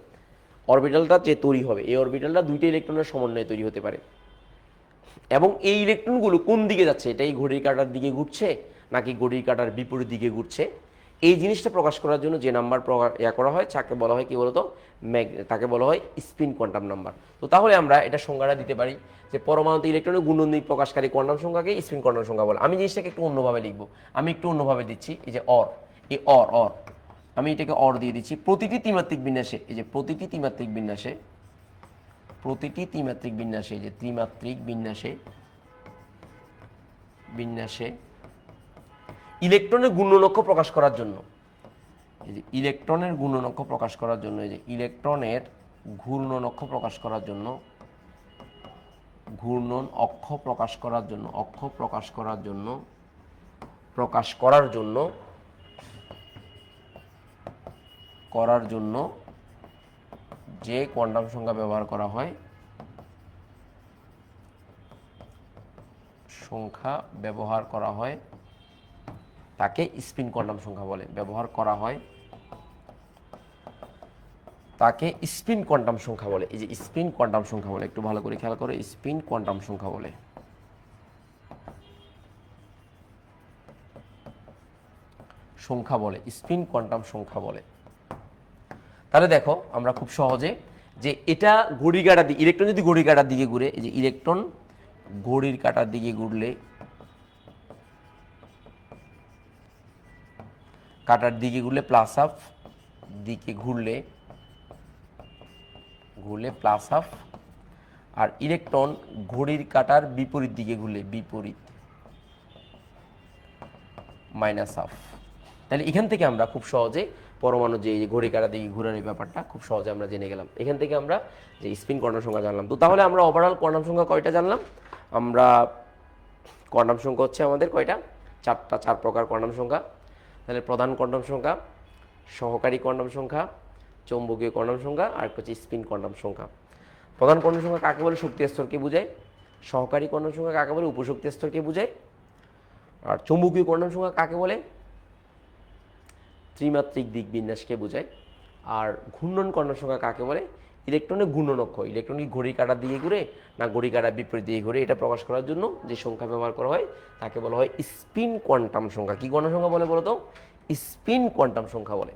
অরবিটালটা যে তৈরি হবে, এই অরবিটালটা দুইটা ইলেকট্রনের সমন্বয়ে তৈরি হতে পারে। এবং এই ইলেকট্রনগুলো কোন দিকে যাচ্ছে, এটা এই ঘড়ির কাঁটার দিকে ঘুরছে নাকি ঘড়ির কাঁটার বিপরীত দিকে ঘুরছে, এই জিনিসটা প্রকাশ করার জন্য যে নাম্বার করা হয় তাকে বলা হয় কি বলতো, তাকে বলা হয় স্পিন কোয়ান্টাম নাম্বার। তো তাহলে আমরা এটা সংজ্ঞাটা দিতে পারি যে পরমাণুতে ইলেকট্রনের গুণনদিক প্রকাশকারী কোয়ান্টাম সংখ্যাকে স্পিন কোয়ান্টাম সংখ্যা বলে। আমি জিনিসটাকে একটু অন্যভাবে লিখবো, আমি একটু অন্যভাবে দিচ্ছি। এই যে অর, এই অর আমি এটাকে অর দিয়ে দিচ্ছি। প্রতিটি ত্রিমাত্রিক বিন্যাসে, এই যে প্রতিটি ত্রিমাত্রিক বিন্যাসে, এই যে ত্রিমাত্রিক বিন্যাসে ইলেকট্রনের গুণনক্ষ প্রকাশ করার জন্য, এই যে ইলেকট্রনের গুণনক্ষ প্রকাশ করার জন্য, এই যে ইলেকট্রনের ঘূর্ণন অক্ষ প্রকাশ করার জন্য, যে কোয়ান্টাম সংখ্যা ব্যবহার করা হয়, তাকে স্পিন কোয়ান্টাম সংখ্যা বলে। তাকে স্পিন কোয়ান্টাম সংখ্যা বলে। এই যে স্পিন কোয়ান্টাম সংখ্যা বলে, একটু ভালো করে খেয়াল করো, স্পিন কোয়ান্টাম সংখ্যা বলে। স্পিন কোয়ান্টাম সংখ্যা বলে। তাহলে দেখো আমরা খুব সহজে যে এটা ঘড়ির কাঁটার দিকে, ইলেকট্রন যদি ঘড়ির কাঁটার দিকে ঘুরে, এই যে ইলেকট্রন ঘড়ির কাঁটার দিকে ঘুরলে, প্লাস হাফ দিকে ঘুরলে প্লাস হাফ, আর ইলেকট্রন ঘড়ির কাঁটার বিপরীত দিকে ঘুরলে মাইনাস হাফ। তাহলে এখান থেকে আমরা খুব সহজে পরমাণু যে ঘড়ি কাঁটা দিয়ে ঘোরার এই ব্যাপারটা খুব সহজে আমরা জেনে গেলাম। এখান থেকে আমরা যে স্পিন কোয়ান্টাম সংখ্যা জানলাম। তো তাহলে আমরা ওভারঅল কোয়ান্টাম সংখ্যা কয়টা জানলাম? আমরা কোয়ান্টাম সংখ্যা হচ্ছে আমাদের কয়টা? 4টা, 4 প্রকার কোয়ান্টাম সংখ্যা। তাহলে প্রধান কোয়ান্টাম সংখ্যা, সহকারী কোয়ান্টাম সংখ্যা, চৌম্বকীয় কোয়ান্টাম সংখ্যা, আর একটা হচ্ছে স্পিন কোয়ান্টাম সংখ্যা। প্রধান কোয়ান্টাম সংখ্যা কাকে বলে? শক্তি স্তরকে বোঝায়। সহকারী কোয়ান্টাম সংখ্যা কাকে বলে? উপশক্তি স্তরকে বোঝায়। আর চৌম্বকীয় কোয়ান্টাম সংখ্যা কাকে বলে? ত্রিমাত্রিক দিক বিন্যাসকে বোঝায়। আর ঘূর্ণন কোয়ান্টাম সংখ্যা কাকে বলে? ইলেকট্রনের ঘূর্ণন অক্ষ। ইলেকট্রন কি ঘড়ি কাঁটা দিয়ে ঘুরে না ঘড়ি কাঁটা বিপরীত দিয়ে ঘুরে, এটা প্রকাশ করার জন্য যে সংখ্যা ব্যবহার করা হয় তাকে বলা হয় স্পিন কোয়ান্টাম সংখ্যা। কি কোয়ান্টাম সংখ্যা বলে বলো তো? স্পিন কোয়ান্টাম সংখ্যা বলে।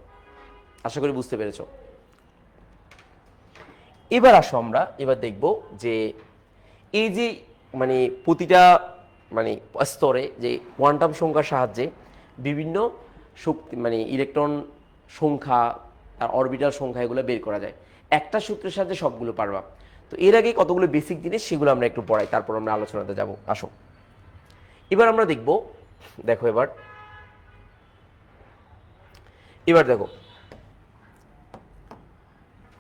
আশা করি বুঝতে পেরেছ। এবার আসো আমরা এবার দেখব যে এই যে মানে প্রতিটা মানে স্তরে যে কোয়ান্টাম সংখ্যার সাহায্যে বিভিন্ন শক্তি মানে ইলেকট্রন সংখ্যা আর অরবিটাল সংখ্যা এগুলো বের করা যায়। একটা সূত্রের সাহায্যে সবগুলো পারবা। তো এর আগে কতগুলো বেসিক জিনিস সেগুলো আমরা একটু পড়াই, তারপর আমরা আলোচনাতে যাব। আসো এবার আমরা দেখব, দেখো এবার দেখো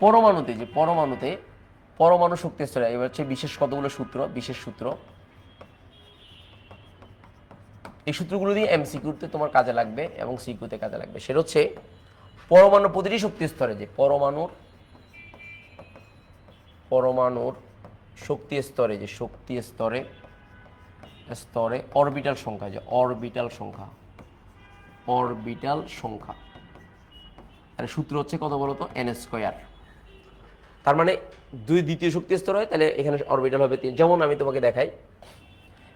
পরমাণুতে যে পরমাণু শক্তি স্তরে এবার হচ্ছে বিশেষ কতগুলো সূত্র, বিশেষ সূত্র। এই সূত্রগুলো দিয়ে এমসিকিউতে তোমার কাজে লাগবে এবং সিকিউতে কাজে লাগবে। সেটা হচ্ছে পরমাণু প্রতিটি শক্তি স্তরে যে পরমাণুর শক্তি স্তরে যে শক্তি স্তরে অরবিটাল সংখ্যা, যে অরবিটাল সংখ্যা তাহলে সূত্র হচ্ছে কত বলতো? n²। তার মানে দুই দ্বিতীয় শক্তি স্তর হয়, তাহলে এখানে অরবিটাল হবে 3। যেমন আমি তোমাকে দেখাই,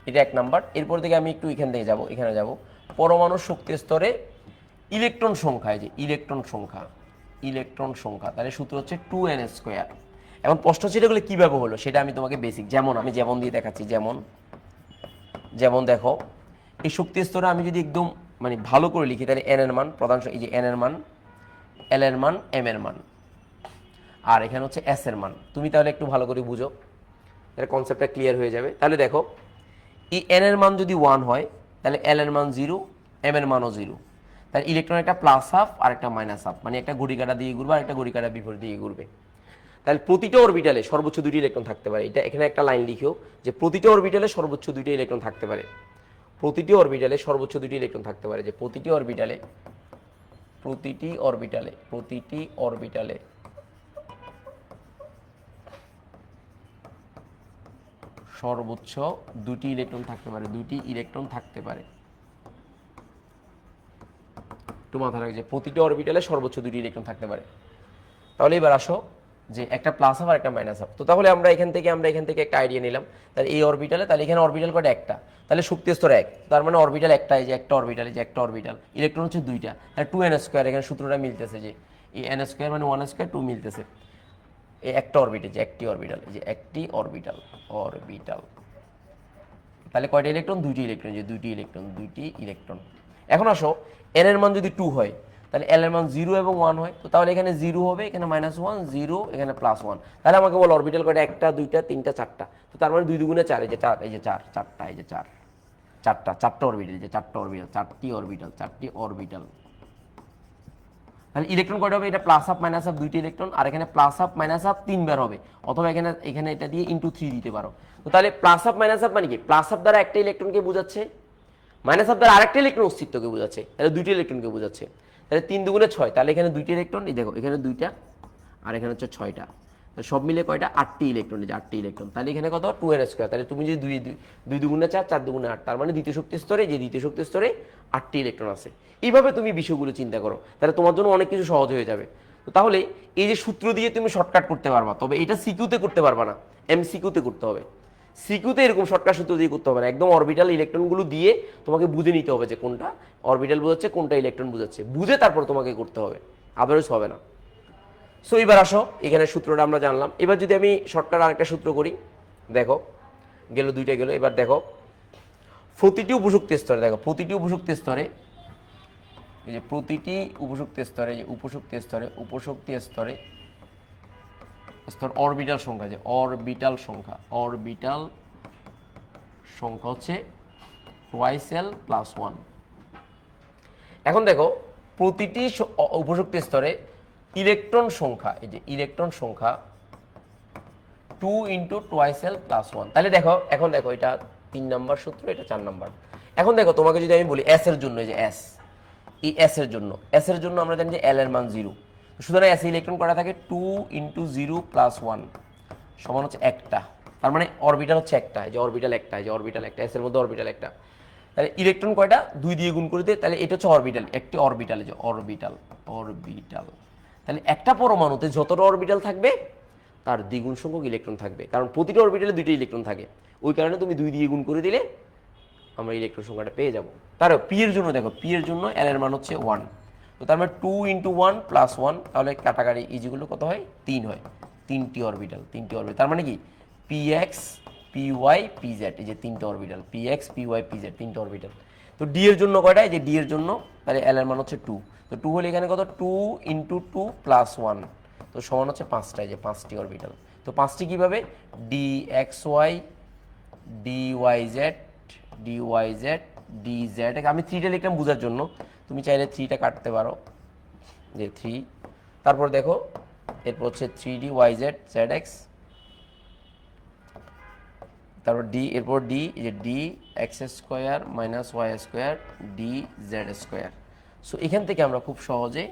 এটা 1 নাম্বার। এরপর থেকে আমি একটু এখান থেকে যাব, এখানে যাব পরমাণু শক্তি স্তরে ইলেকট্রন সংখ্যা, যে ইলেকট্রন সংখ্যা তাহলে সূত্র হচ্ছে 2n²। এখন প্রশ্ন হচ্ছে এগুলো কীভাবে হলো সেটা আমি তোমাকে বেসিক আমি যেমন দিয়ে দেখাচ্ছি। যেমন দেখো এই শক্তি স্তরে আমি যদি একদম মানে ভালো করে লিখি তাহলে n এর মান প্রধান, এই যে n এর মান, l এর মান, m এর মান, আর এখানে হচ্ছে s এর মান। তুমি তাহলে একটু ভালো করে বুঝো, তাহলে কনসেপ্টটা ক্লিয়ার হয়ে যাবে। তাহলে দেখো এই n এর মান যদি 1 হয় তাহলে l এর মান 0, m এর মানও 0। তাহলে ইলেকট্রন একটা প্লাস হাফ আর একটা মাইনাস হাফ, মানে একটা ঘড়ি কাঁটা দিয়ে ঘুরবে আর একটা ঘড়ি কাঁটা বিপরীত দিয়ে ঘুরবে। তাহলে প্রতিটা অরবিটালে সর্বোচ্চ 2টি ইলেকট্রন থাকতে পারে। এটা এখানে একটা লাইন লিখিও যে প্রতিটা অরবিটালে সর্বোচ্চ 2টি ইলেকট্রন থাকতে পারে। প্রতিটি অরবিটালে সর্বোচ্চ 2টি ইলেকট্রন থাকতে পারে, যে প্রতিটি অরবিটালে সর্বোচ্চ 2টি ইলেকট্রন থাকতে পারে, 2টি ইলেকট্রন থাকতে পারে। একটু মাথায় রাখবে যে প্রতিটা অরবিটালে সর্বোচ্চ 2টি ইলেকট্রন থাকতে পারে। তাহলে এবার আসো যে একটা প্লাস হাফ আর একটা মাইনাস হাফ। তো তাহলে আমরা এখান থেকে একটা আইডিয়া নিলাম। তাহলে এই অরবিটালে, তাহলে এখানে অরবিটাল কয়টা? একটা। তাহলে শক্তি স্তর 1, তার মানে অরবিটাল একটা, এই যে একটা অরবিটাল, ইলেকট্রন হচ্ছে 2টা। তাহলে 2n², এখানে সূত্রটা মিলতেছে যে এই n² মানে 1² 2 মিলতেছে। এই একটা অরবিটাল, যে একটি অরবিটাল, এই যে একটি অরবিটাল। তাহলে কয়টা ইলেকট্রন? 2টি ইলেকট্রন, যে 2টি ইলেকট্রন। এখন আসো n এর মান যদি 2 হয় তাহলে l এর মান 0 এবং 1 হয়। তো তাহলে এখানে 0 হবে, এখানে -1, 0, এখানে +1। তাহলে আমাকে বল অরবিটাল কয়টা? একটা, দুইটা, তিনটা, চারটা। তো তার মানে 2 দুগুণে 4, এই যে 4, এই যে 4, চারটা, এই যে 4, চারটা অরবিটাল, যে চারটি অরবিটাল। তাহলে ইলেকট্রন কয়টা হবে? এটা প্লাস হাফ মাইনাস হাফ 2টি ইলেকট্রন, আর এখানে প্লাস হাফ মাইনাস হাফ 3বার হবে, অথবা এখানে এটা দিয়ে *3 দিতে পারো। তো তাহলে প্লাস হাফ মাইনাস হাফ মানে কি? প্লাস হাফ দ্বারা একটা ইলেকট্রনকে বোঝাচ্ছে, মাইনাস হাফ দ্বারা আরেকটা ইলেকট্রন অস্তিত্বকে বোঝাচ্ছে, তাহলে 2টি ইলেকট্রনকে বোঝাচ্ছে। তাহলে 3 দুগুণে 6, তাহলে এখানে 2টি ইলেকট্রন, এই দেখো এখানে 2টা আর এখানে হচ্ছে 6টা। সব মিলে কয়টা? 8টি ইলেকট্রন, এই যে 8টি ইলেকট্রন। তাহলে এখানে কত? 2n²। তাহলে তুমি যদি 2 দুগুণে 4, 4 দুগুণে 8, তার মানে দ্বিতীয় শক্তি স্তরে, যে দ্বিতীয় শক্তি স্তরে 8টি ইলেকট্রন আছে। এইভাবে তুমি বিষয়গুলো চিন্তা করো, তাহলে তোমার জন্য অনেক কিছু সহজ হয়ে যাবে। তো তাহলে এই যে সূত্র দিয়ে তুমি শর্টকাট করতে পারবা, তবে এটা সিকিউতে করতে পারবা না, এমসিকিউতে করতে হবে। সিকিউতে এরকম শর্টকাট সূত্র দিয়ে করতে হবে না, একদম অরবিটাল ইলেকট্রনগুলো দিয়ে তোমাকে বুঝে নিতে হবে যে কোনটা অরবিটাল বোঝাচ্ছে, কোনটা ইলেকট্রন বোঝাচ্ছে, বুঝে তারপর তোমাকে করতে হবে, আদারওয়াইজ হবে না। সো এবার আসো, এখানে সূত্রটা আমরা জানলাম। এবার যদি আমি শর্টকাট আরেকটা সূত্র করি, দেখো গেল, 2টা গেল। এবার দেখো প্রতিটি উপশক্তি স্তরে, দেখো প্রতিটি উপশক্তি স্তরে, এই যে প্রতিটি উপশক্তি স্তরে, যে উপশক্তি স্তরে অরবিটাল সংখ্যা, যে অরবিটাল সংখ্যা হচ্ছে 2l + 1। এখন দেখো প্রতিটি উপশক্তি স্তরে ইলেকট্রন সংখ্যা, এই যে ইলেকট্রন সংখ্যা 2 × 2l + 1। তাহলে দেখো এখন দেখো এটা 3 নাম্বার সূত্র, এটা 4 নাম্বার। এখন দেখো তোমাকে যদি আমি বলি এস এর জন্য, এই যে এস, এই এস এর জন্য আমরা জানি যে এল এর মান 0, সুতরাং এস ইলেকট্রন করা থাকে 2 × 0 + 1 সমান হচ্ছে একটা, তার মানে অরবিটাল হচ্ছে একটা, এই যে অরবিটাল একটা, এই যে অরবিটাল একটা, এস এর মধ্যে অরবিটাল একটা। তাহলে ইলেকট্রন কয়টা? 2 দিয়ে গুণ করে দিই, তাহলে এটা হচ্ছে অরবিটাল, একটি অরবিটাল, এই যে অরবিটাল। তাহলে একটা পরমাণুতে যতটা অরবিটাল থাকবে তার দ্বিগুণ সংখ্যক ইলেকট্রন থাকবে, কারণ প্রতিটা অরবিটালে 2টা ইলেকট্রন থাকে, ওই কারণে তুমি 2 দিয়ে গুণ করে দিলে আমরা ইলেকট্রন সংখ্যাটা পেয়ে যাব। তারও পি এর জন্য দেখো, পি এর জন্য এল এর মান হচ্ছে 1, তো তার মানে 2 × 1 + 1, তাহলে কাটাকাটি ইজিগুলো কত হয়? 3 হয়, 3টি অরবিটাল। তার মানে কি px py pz, এই যে 3টে অরবিটাল, px py pz 3টে অরবিটাল। তো ডি এর জন্য কয়টা? এই যে ডি এর জন্য তাহলে এল এর মান হচ্ছে 2, তো 2 হলে এখানে কত? 2 × 2 + 1, তো সমান হচ্ছে 5টা, এই যে 5টি অরবিটাল। তো 5টি কিভাবে? dxy dyz dyz dz, আমি 3টা লিখলাম বোঝার জন্য, তুমি চাইলে 3টা কাটতে পারো, যে 3, তারপর দেখো এরপর হচ্ছে 3d yz zx, তারপর ডি, এরপর ডি, এই যে D x² - y² dz²। So এখান থেকে আমরা খুব সহজে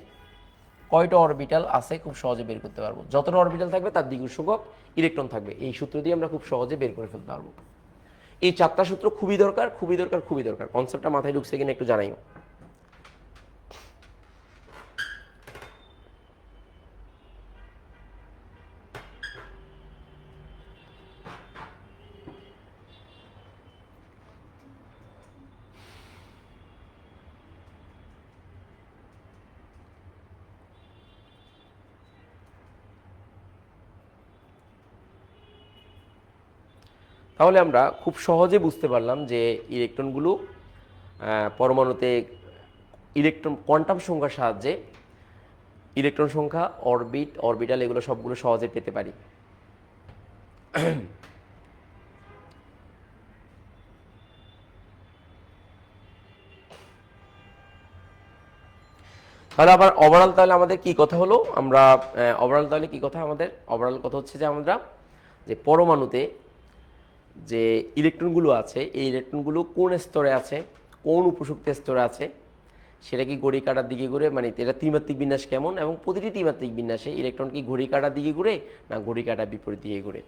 কয়টা অরবিটাল আছে খুব সহজে বের করতে পারবো। যতটা অরবিটাল থাকবে তার দ্বিগুণ সংখ্যক ইলেকট্রন থাকবে, এই সূত্র দিয়ে আমরা খুব সহজে বের করে ফেলতে পারবো। এই 4টা সূত্র খুবই দরকার, খুবই দরকার, খুবই দরকার। কনসেপ্টটা মাথায় ঢুকছে কিনা একটু জানাইও। তাহলে আমরা খুব সহজে বুঝতে পারলাম যে ইলেকট্রনগুলো পরমাণুতে ইলেকট্রন কোয়ান্টাম সংখ্যার সাহায্যে ইলেকট্রন সংখ্যা, অরবিটাল এগুলো সবগুলো সহজে পেতে পারি। তাহলে আবার ওভারঅল তাহলে আমাদের কি কথা হলো? আমরা ওভারঅল তাহলে কি কথা? আমাদের ওভারঅল কথা হচ্ছে যে আমরা যে পরমাণুতে যে ইলেকট্রনগুলো আছে, এই ইলেকট্রনগুলো কোন স্তরে আছে, কোন উপশক্তি স্তরে আছে, সেটা কি ঘড়ি কাঁটার দিকে ঘুরে, মানে এটা ত্রিমাত্রিক বিন্যাস কেমন, এবং প্রতিটি ত্রিমাত্রিক বিন্যাসে ইলেকট্রন কি ঘড়ি কাঁটার দিকে ঘুরে না ঘড়ি কাঁটার বিপরীত দিকে ঘুরে,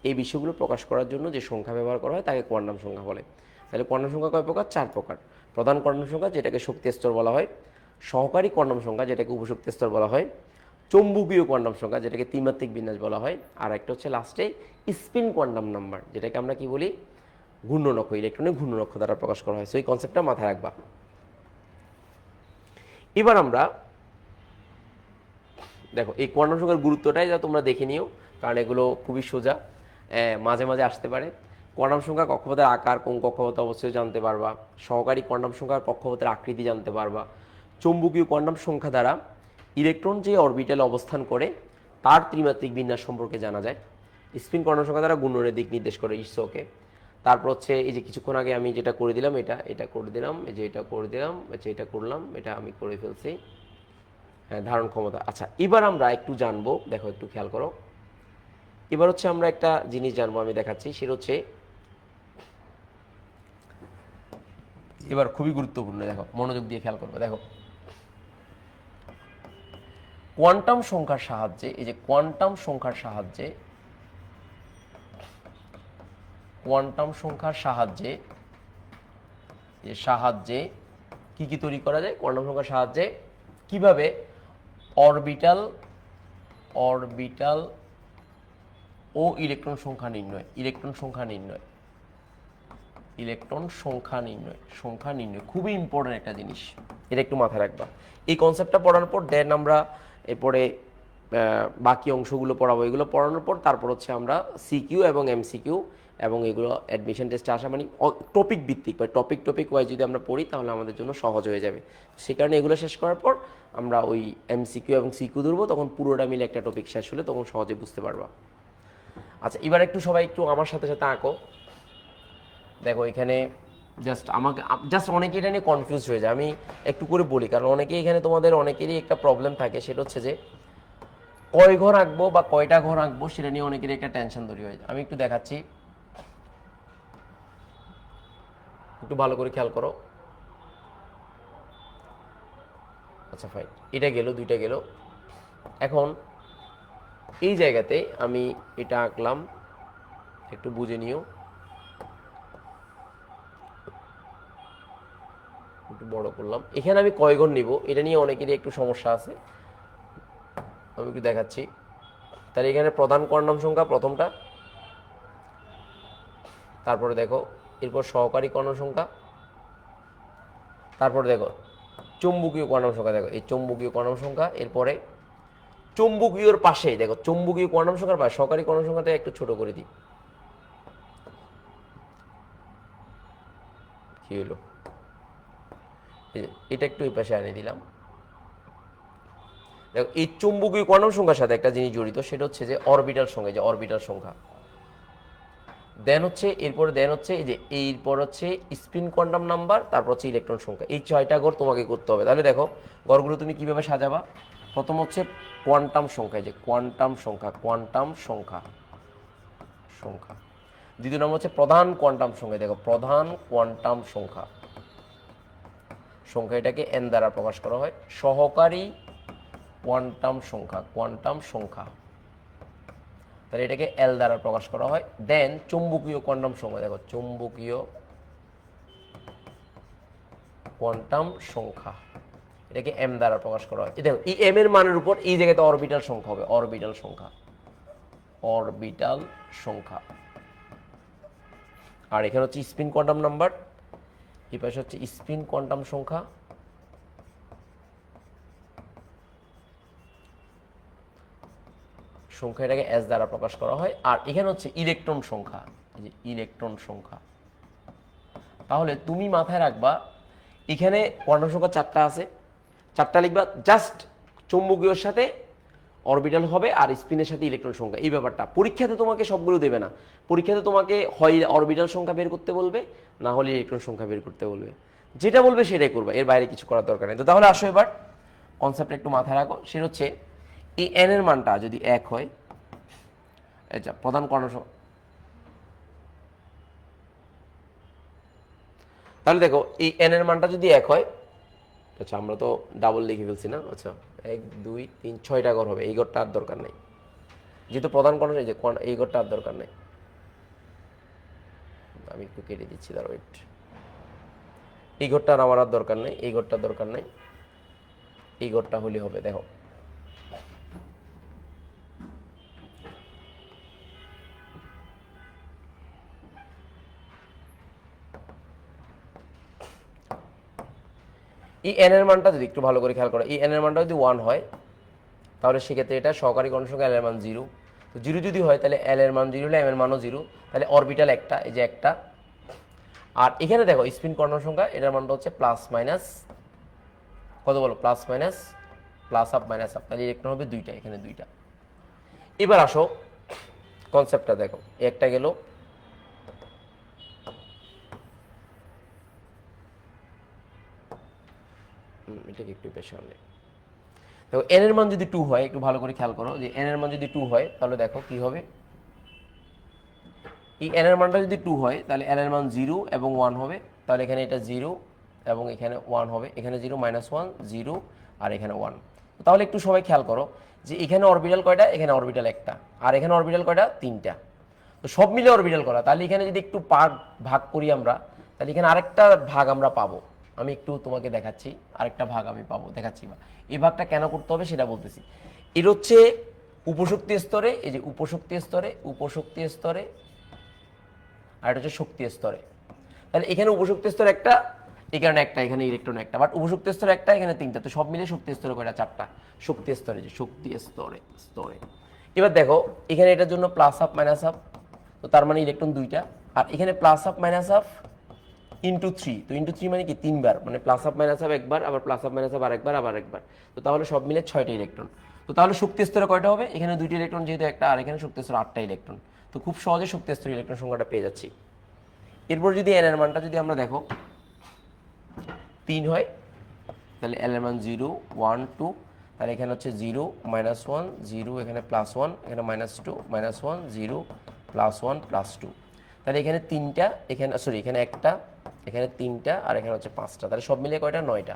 এই বিষয়গুলো প্রকাশ করার জন্য যে সংখ্যা ব্যবহার করা হয় তাকে কোয়ান্টাম সংখ্যা বলে। তাহলে কোয়ান্টাম সংখ্যা কয় প্রকার? 4 প্রকার। প্রধান কোয়ান্টাম সংখ্যা, যেটাকে শক্তি স্তর বলা হয়; সহকারী কোয়ান্টাম সংখ্যা, যেটাকে উপশক্তি স্তর বলা হয়; চৌম্বকীয় কোয়ান্টাম সংখ্যা, যেটাকে ত্রিমাত্রিক বিন্যাস বলা হয়; আর একটা হচ্ছে লাস্টে স্পিন কোয়ান্টাম নাম্বার, যেটাকে আমরা কি বলি? ঘূর্ণনক্ষ, ইলেকট্রনের ঘূর্ণনক্ষ দ্বারা প্রকাশ করা হয়। সো এই কনসেপ্টটা মাথায় রাখবা। এবার আমরা দেখো এই কোয়ান্টাম সংখ্যার গুরুত্বটাই যা তোমরা দেখে নিও, কারণ এগুলো খুবই সোজা, মাঝে মাঝে আসতে পারে। কোয়ান্টাম সংখ্যা কক্ষপথের আকার, কোন কক্ষপথে অবশ্যই জানতে পারবা। সহকারী কোয়ান্টাম সংখ্যার কক্ষপথের আকৃতি জানতে পারবা। চৌম্বকীয় কোয়ান্টাম সংখ্যা দ্বারা ইলেকট্রন যে অরবিটালে অবস্থান করে তার ত্রিমাত্রিক বিন্যাস সম্পর্কে জানা যায়। স্পিন কোয়ান্টাম সংখ্যা দ্বারা ঘূর্ণনের দিক নির্দেশ করে ইসোকে। তারপর হচ্ছে এই যে কিছুক্ষণ আগে আমি যেটা করে দিলাম, এটা করে দিলাম, এই যে এটা করে দিলাম, এটা করলাম, এটা আমি করে ফেলছি, হ্যাঁ, ধারণ ক্ষমতা। আচ্ছা, এবার আমরা একটু জানবো, দেখো একটু খেয়াল করো। এবার হচ্ছে আমরা একটা জিনিস জানবো, আমি দেখাচ্ছি, সেটা হচ্ছে এবার খুবই গুরুত্বপূর্ণ, দেখো মনোযোগ দিয়ে খেয়াল করবো। দেখো কোয়ান্টাম সংখ্যার সাহায্যে, এই যে কোয়ান্টাম সংখ্যার সাহায্যে কি কি তৈরি করা যায়? কোয়ান্টাম সংখ্যার সাহায্যে কিভাবে অরবিটাল ও ইলেকট্রন সংখ্যা নির্ণয় খুবই ইম্পর্টেন্ট একটা জিনিস, এটা একটু মাথায় রাখবা। এই কনসেপ্টটা পড়ানোর পর দেন আমরা এরপরে বাকি অংশগুলো পড়াবো। এগুলো পড়ানোর পর তারপর হচ্ছে আমরা সিকিউ এবং এমসিকিউ এবং এগুলো অ্যাডমিশন টেস্টে আসা, মানে টপিক ভিত্তিক বা টপিক ওয়াইজ যদি আমরা পড়ি তাহলে আমাদের জন্য সহজ হয়ে যাবে। সেই কারণে এগুলো শেষ করার পর আমরা ওই এমসিকিউ এবং সিকিউ ধরবো, তখন পুরোটা মিলে একটা টপিক শেষ হলে তখন সহজে বুঝতে পারবা। আচ্ছা, এবার একটু সবাই একটু আমার সাথে সাথে আঁকো। দেখো এখানে জাস্ট অনেকে এটা নিয়ে কনফিউজ হয়ে যায়। আমি একটু করে বলি, কারণ অনেকে এখানে তোমাদের অনেকেরই একটা প্রবলেম থাকে, সেটা হচ্ছে যে কয় ঘর আঁকবো বা কয়টা ঘর আঁকবো সেটা নিয়ে অনেকেরই একটা টেনশন তৈরি হয়ে যায়। আমি একটু দেখাচ্ছি, একটু ভালো করে খেয়াল করো। আচ্ছা ফাইন, এটা গেল, দুইটা গেল। এখন এই জায়গাতে আমি এটা আঁকলাম, একটু বুঝে নিও, একটু বড় করলাম। এখানে আমি কয় ঘর নিব এটা নিয়ে অনেকেরই একটু সমস্যা আছে, আমি একটু দেখাচ্ছি। তাহলে এখানে প্রধান কর্ণাম সংখ্যা প্রথমটা, তারপরে দেখো এরপর সহকারী কর্ণাম সংখ্যা, তারপরে দেখো চুম্বকীয় কর্ণাম সংখ্যা, দেখো এই চুম্বকীয় কর্ণাম সংখ্যা, এরপরে চুম্বকীয়র পাশে দেখো চুম্বকীয় কর্ণাম সংখ্যার পাশে সহকারী কর্ণাম সংখ্যাটা একটু ছোট করে দিই। কি হলো, এটা একটু এই পাশে আনিয়ে দিলাম। দেখো এই চুম্বকীয় কর্ণাম সংখ্যার সাথে একটা জিনিস জড়িত, সেটা হচ্ছে যে অরবিটাল সংখ্যা, যে অরবিটাল সংখ্যা। দেন হচ্ছে এরপরে দেন হচ্ছে এই যে এরপর হচ্ছে স্পিন কোয়ান্টাম নাম্বার, তারপর হচ্ছে ইলেকট্রন সংখ্যা। এই 6টা ঘর তোমাকে করতে হবে। তাহলে দেখো ঘরগুলো তুমি কিভাবে সাজাবা। প্রথম হচ্ছে কোয়ান্টাম সংখ্যা, যে কোয়ান্টাম সংখ্যা, কোয়ান্টাম সংখ্যা সংখ্যা। দ্বিতীয় নম্বর হচ্ছে প্রধান কোয়ান্টাম সংখ্যা, দেখো প্রধান কোয়ান্টাম সংখ্যা সংখ্যা, এটাকে এন দ্বারা প্রকাশ করা হয়। সহকারী কোয়ান্টাম সংখ্যা, কোয়ান্টাম সংখ্যা, তাহলে এটাকে এল দ্বারা প্রকাশ করা হয়। দেন চুম্বকীয় কোয়ান্টাম সংখ্যা, দেখো চুম্বকীয় কোয়ান্টাম সংখ্যা, এটাকে এম দ্বারা প্রকাশ করা হয়। দেখো এই এম এর মানের উপর এই জায়গাতে অরবিটাল সংখ্যা হবে, অরবিটাল সংখ্যা, অরবিটাল সংখ্যা। আর এখানে হচ্ছে স্পিন কোয়ান্টাম নাম্বার, এই পাশে হচ্ছে স্পিন কোয়ান্টাম সংখ্যা, সংখ্যা এটাকে এস দ্বারা প্রকাশ করা হয়। আর এখানে হচ্ছে ইলেকট্রন সংখ্যা, এই যে ইলেকট্রন সংখ্যা। তাহলে তুমি মাথায় রাখবা এখানে কোয়ান্টাম সংখ্যা 4টা আছে, 4টা লিখবা। জাস্ট চুম্বকীয়র সাথে অরবিটাল হবে আর স্পিনের সাথে ইলেকট্রন সংখ্যা, এই ব্যাপারটা পরীক্ষাতে তোমাকে সবগুলো দেবে না। পরীক্ষাতে তোমাকে হয় অরবিটাল সংখ্যা বের করতে বলবে, না হলে ইলেকট্রন সংখ্যা বের করতে বলবে। যেটা বলবে সেটাই করবে, এর বাইরে কিছু করার দরকার নেই। তো তাহলে আসো এবার কনসেপ্টটা একটু মাথায় রাখো। সেটা হচ্ছে এই এন এর মানটা যদি 1 হয়, আচ্ছা প্রধান কর্ণ সংখ্যা, তাহলে দেখো এই এন এর মানটা যদি 1 হয়, আচ্ছা আমরা তো ডাবল লিখে ফেলছি না, আচ্ছা 1 2 3 6টা ঘর হবে। এই ঘরটা আর দরকার নেই, যেহেতু প্রধান কর্ণ, এই যে এই ঘরটা আর দরকার নেই। আমি একটু কেটে দিচ্ছি, দাঁড়াও ওয়েট। এই ঘরটা আর আমার আর দরকার নেই, এই ঘরটা দরকার নেই, এই ঘরটা হলে হবে। দেখো এই এন এর মানটা যদি একটু ভালো করে খেয়াল করো, এই এন এর মানটা যদি 1 হয়, তাহলে সেক্ষেত্রে এটা সহকারী কর্ণ সংখ্যা এল এর মান 0। তো 0 যদি হয় তাহলে এল এর মান 0 হলে এম এর মানও 0, তাহলে অরবিটাল একটা, এই যে একটা। আর এখানে দেখো স্পিন কর্ণ সংখ্যা, এটার মানটা হচ্ছে প্লাস মাইনাস কত বলো, plus minus plus up minus up, তাহলে ইলেকট্রন হবে 2টা, এখানে 2টা। এবার আসো কনসেপ্টটা দেখো, একটা গেল। এটাকে একটু বেশি সামনে দেখো, এন এর মান যদি 2 হয়, একটু ভালো করে খেয়াল করো যে এন এর মান যদি 2 হয় তাহলে দেখো কি হবে। এই এন এর মানটা যদি 2 হয় তাহলে এন এর মান 0 এবং 1 হবে, তাহলে এখানে এটা 0 এবং এখানে 1 হবে, এখানে 0 -1 0 আর এখানে 1। তাহলে একটু সবাই খেয়াল করো যে এখানে অরবিটাল কয়টা, এখানে অরবিটাল একটা, আর এখানে অরবিটাল কয়টা, 3টা। তো সব মিলে অরবিটাল করা, তাহলে এখানে যদি একটু ভাগ করি আমরা, তাহলে এখানে আরেকটা ভাগ আমরা পাবো। আমি একটু তোমাকে দেখাচ্ছি, আরেকটা ভাগ আমি পাবো, দেখাচ্ছি। এই ভাগটা কেন করতে হবে সেটা বলতেছি। এর হচ্ছে উপশক্তি স্তরে, এই যে উপশক্তি স্তরে, উপশক্তি স্তরে, আর এটা হচ্ছে শক্তি স্তরে। তাহলে এখানে উপশক্তি স্তর একটা, এখানে একটা, এখানে ইলেকট্রন একটা, বাট উপশক্তি স্তর একটা, এখানে 3টা। তো সব মিলে শক্তি স্তরে কয়টা, 4টা। শক্তি স্তরে, যে শক্তি স্তরে স্তরে। এবার দেখো এখানে এটার জন্য প্লাস আপ মাইনাস আপ, তো তার মানে ইলেকট্রন 2টা। আর এখানে plus up minus up into 3, তো ইন্টু 3 মানে কি 3বার, মানে প্লাস আপ মাইনাস আপ একবার, আবার প্লাস আপ মাইনাস আপ আরেকবার, আবার একবার। তো তাহলে সব মিলে 6টা ইলেকট্রন। তো তাহলে শক্তি স্তরে কয়টা হবে, এখানে 2টি ইলেকট্রন যেহেতু একটা, আর এখানে শক্তি স্তরে 8টা ইলেকট্রন। তো খুব সহজে শক্তি স্তরে ইলেকট্রন সংখ্যাটা পেয়ে যাচ্ছি। এরপর যদি এন এর মানটা যদি আমরা দেখো 3 হয়, তাহলে এল এর মান 0 1 2, তাহলে এখানে হচ্ছে 0 -1 0, এখানে +1, এখানে -2 -1 0 +1 +2, তাহলে এখানে তিনটা, এখানে সরি এখানে একটা, এখানে তিনটা, আর এখানে হচ্ছে পাঁচটা, তাহলে সব মিলিয়ে কয়টা? 9টা।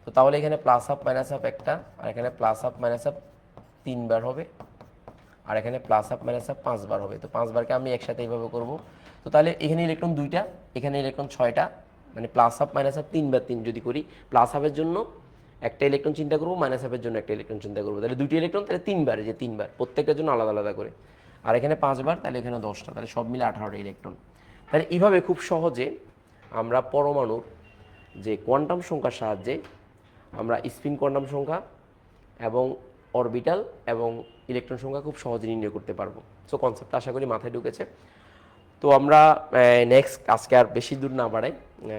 তো তাহলে এখানে প্লাস হাফ মাইনাস হাফ একটা, আর এখানে প্লাস হাফ মাইনাস হাফ 3বার হবে, আর এখানে প্লাস হাফ মাইনাস হাফ 5বার হবে। তো 5বারকে আমি একসাথে এইভাবে করব। তো তাহলে এখানে ইলেকট্রন 2টা, এখানে ইলেকট্রন 6টা, মানে প্লাস হাফ মাইনাস হাফ 3বার 3 যদি করি, প্লাস হাফের জন্য একটা ইলেকট্রন চিন্তা করবো, মাইনাস হাফের জন্য একটা ইলেকট্রন চিন্তা করবো, তাহলে 2টি ইলেকট্রন, তাহলে 3বার, যে 3বার প্রত্যেকটার জন্য আলাদা আলাদা করে, আর এখানে 5বার, তাহলে এখানে 10টা, তাহলে সব মিলে 18টা ইলেকট্রন। তাহলে এইভাবে খুব সহজে আমরা পরমাণুর যে কোয়ান্টাম সংখ্যার সাহায্যে আমরা স্পিন কোয়ান্টাম সংখ্যা এবং অরবিটাল এবং ইলেকট্রন সংখ্যা খুব সহজে নির্ণয় করতে পারবো। সো কনসেপ্টটা আশা করি মাথায় ঢুকেছে। তো আমরা নেক্সট, আজকে আর বেশি দূর না বাড়াই,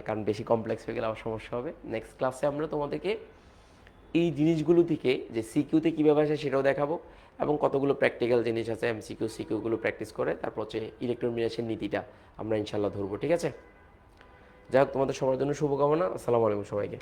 কারণ বেশি কমপ্লেক্স হয়ে গেলে আবার সমস্যা হবে। নেক্সট ক্লাসে আমরা তোমাদেরকে এই জিনিসগুলো থেকে যে সিকিউতে কীভাবে আসে সেটাও দেখাবো, এবং কতগুলো প্র্যাকটিক্যাল জিনিস আছে এমসিকিউ সিকিউগুলো প্র্যাকটিস করে তারপর হচ্ছে ইলেকট্রন বিন্যাসের নীতিটা আমরা ইনশাল্লাহ ধরবো। ঠিক আছে, যাই হোক, তোমাদের সবার জন্য শুভকামনা। আসসালামু আলাইকুম সবাইকে।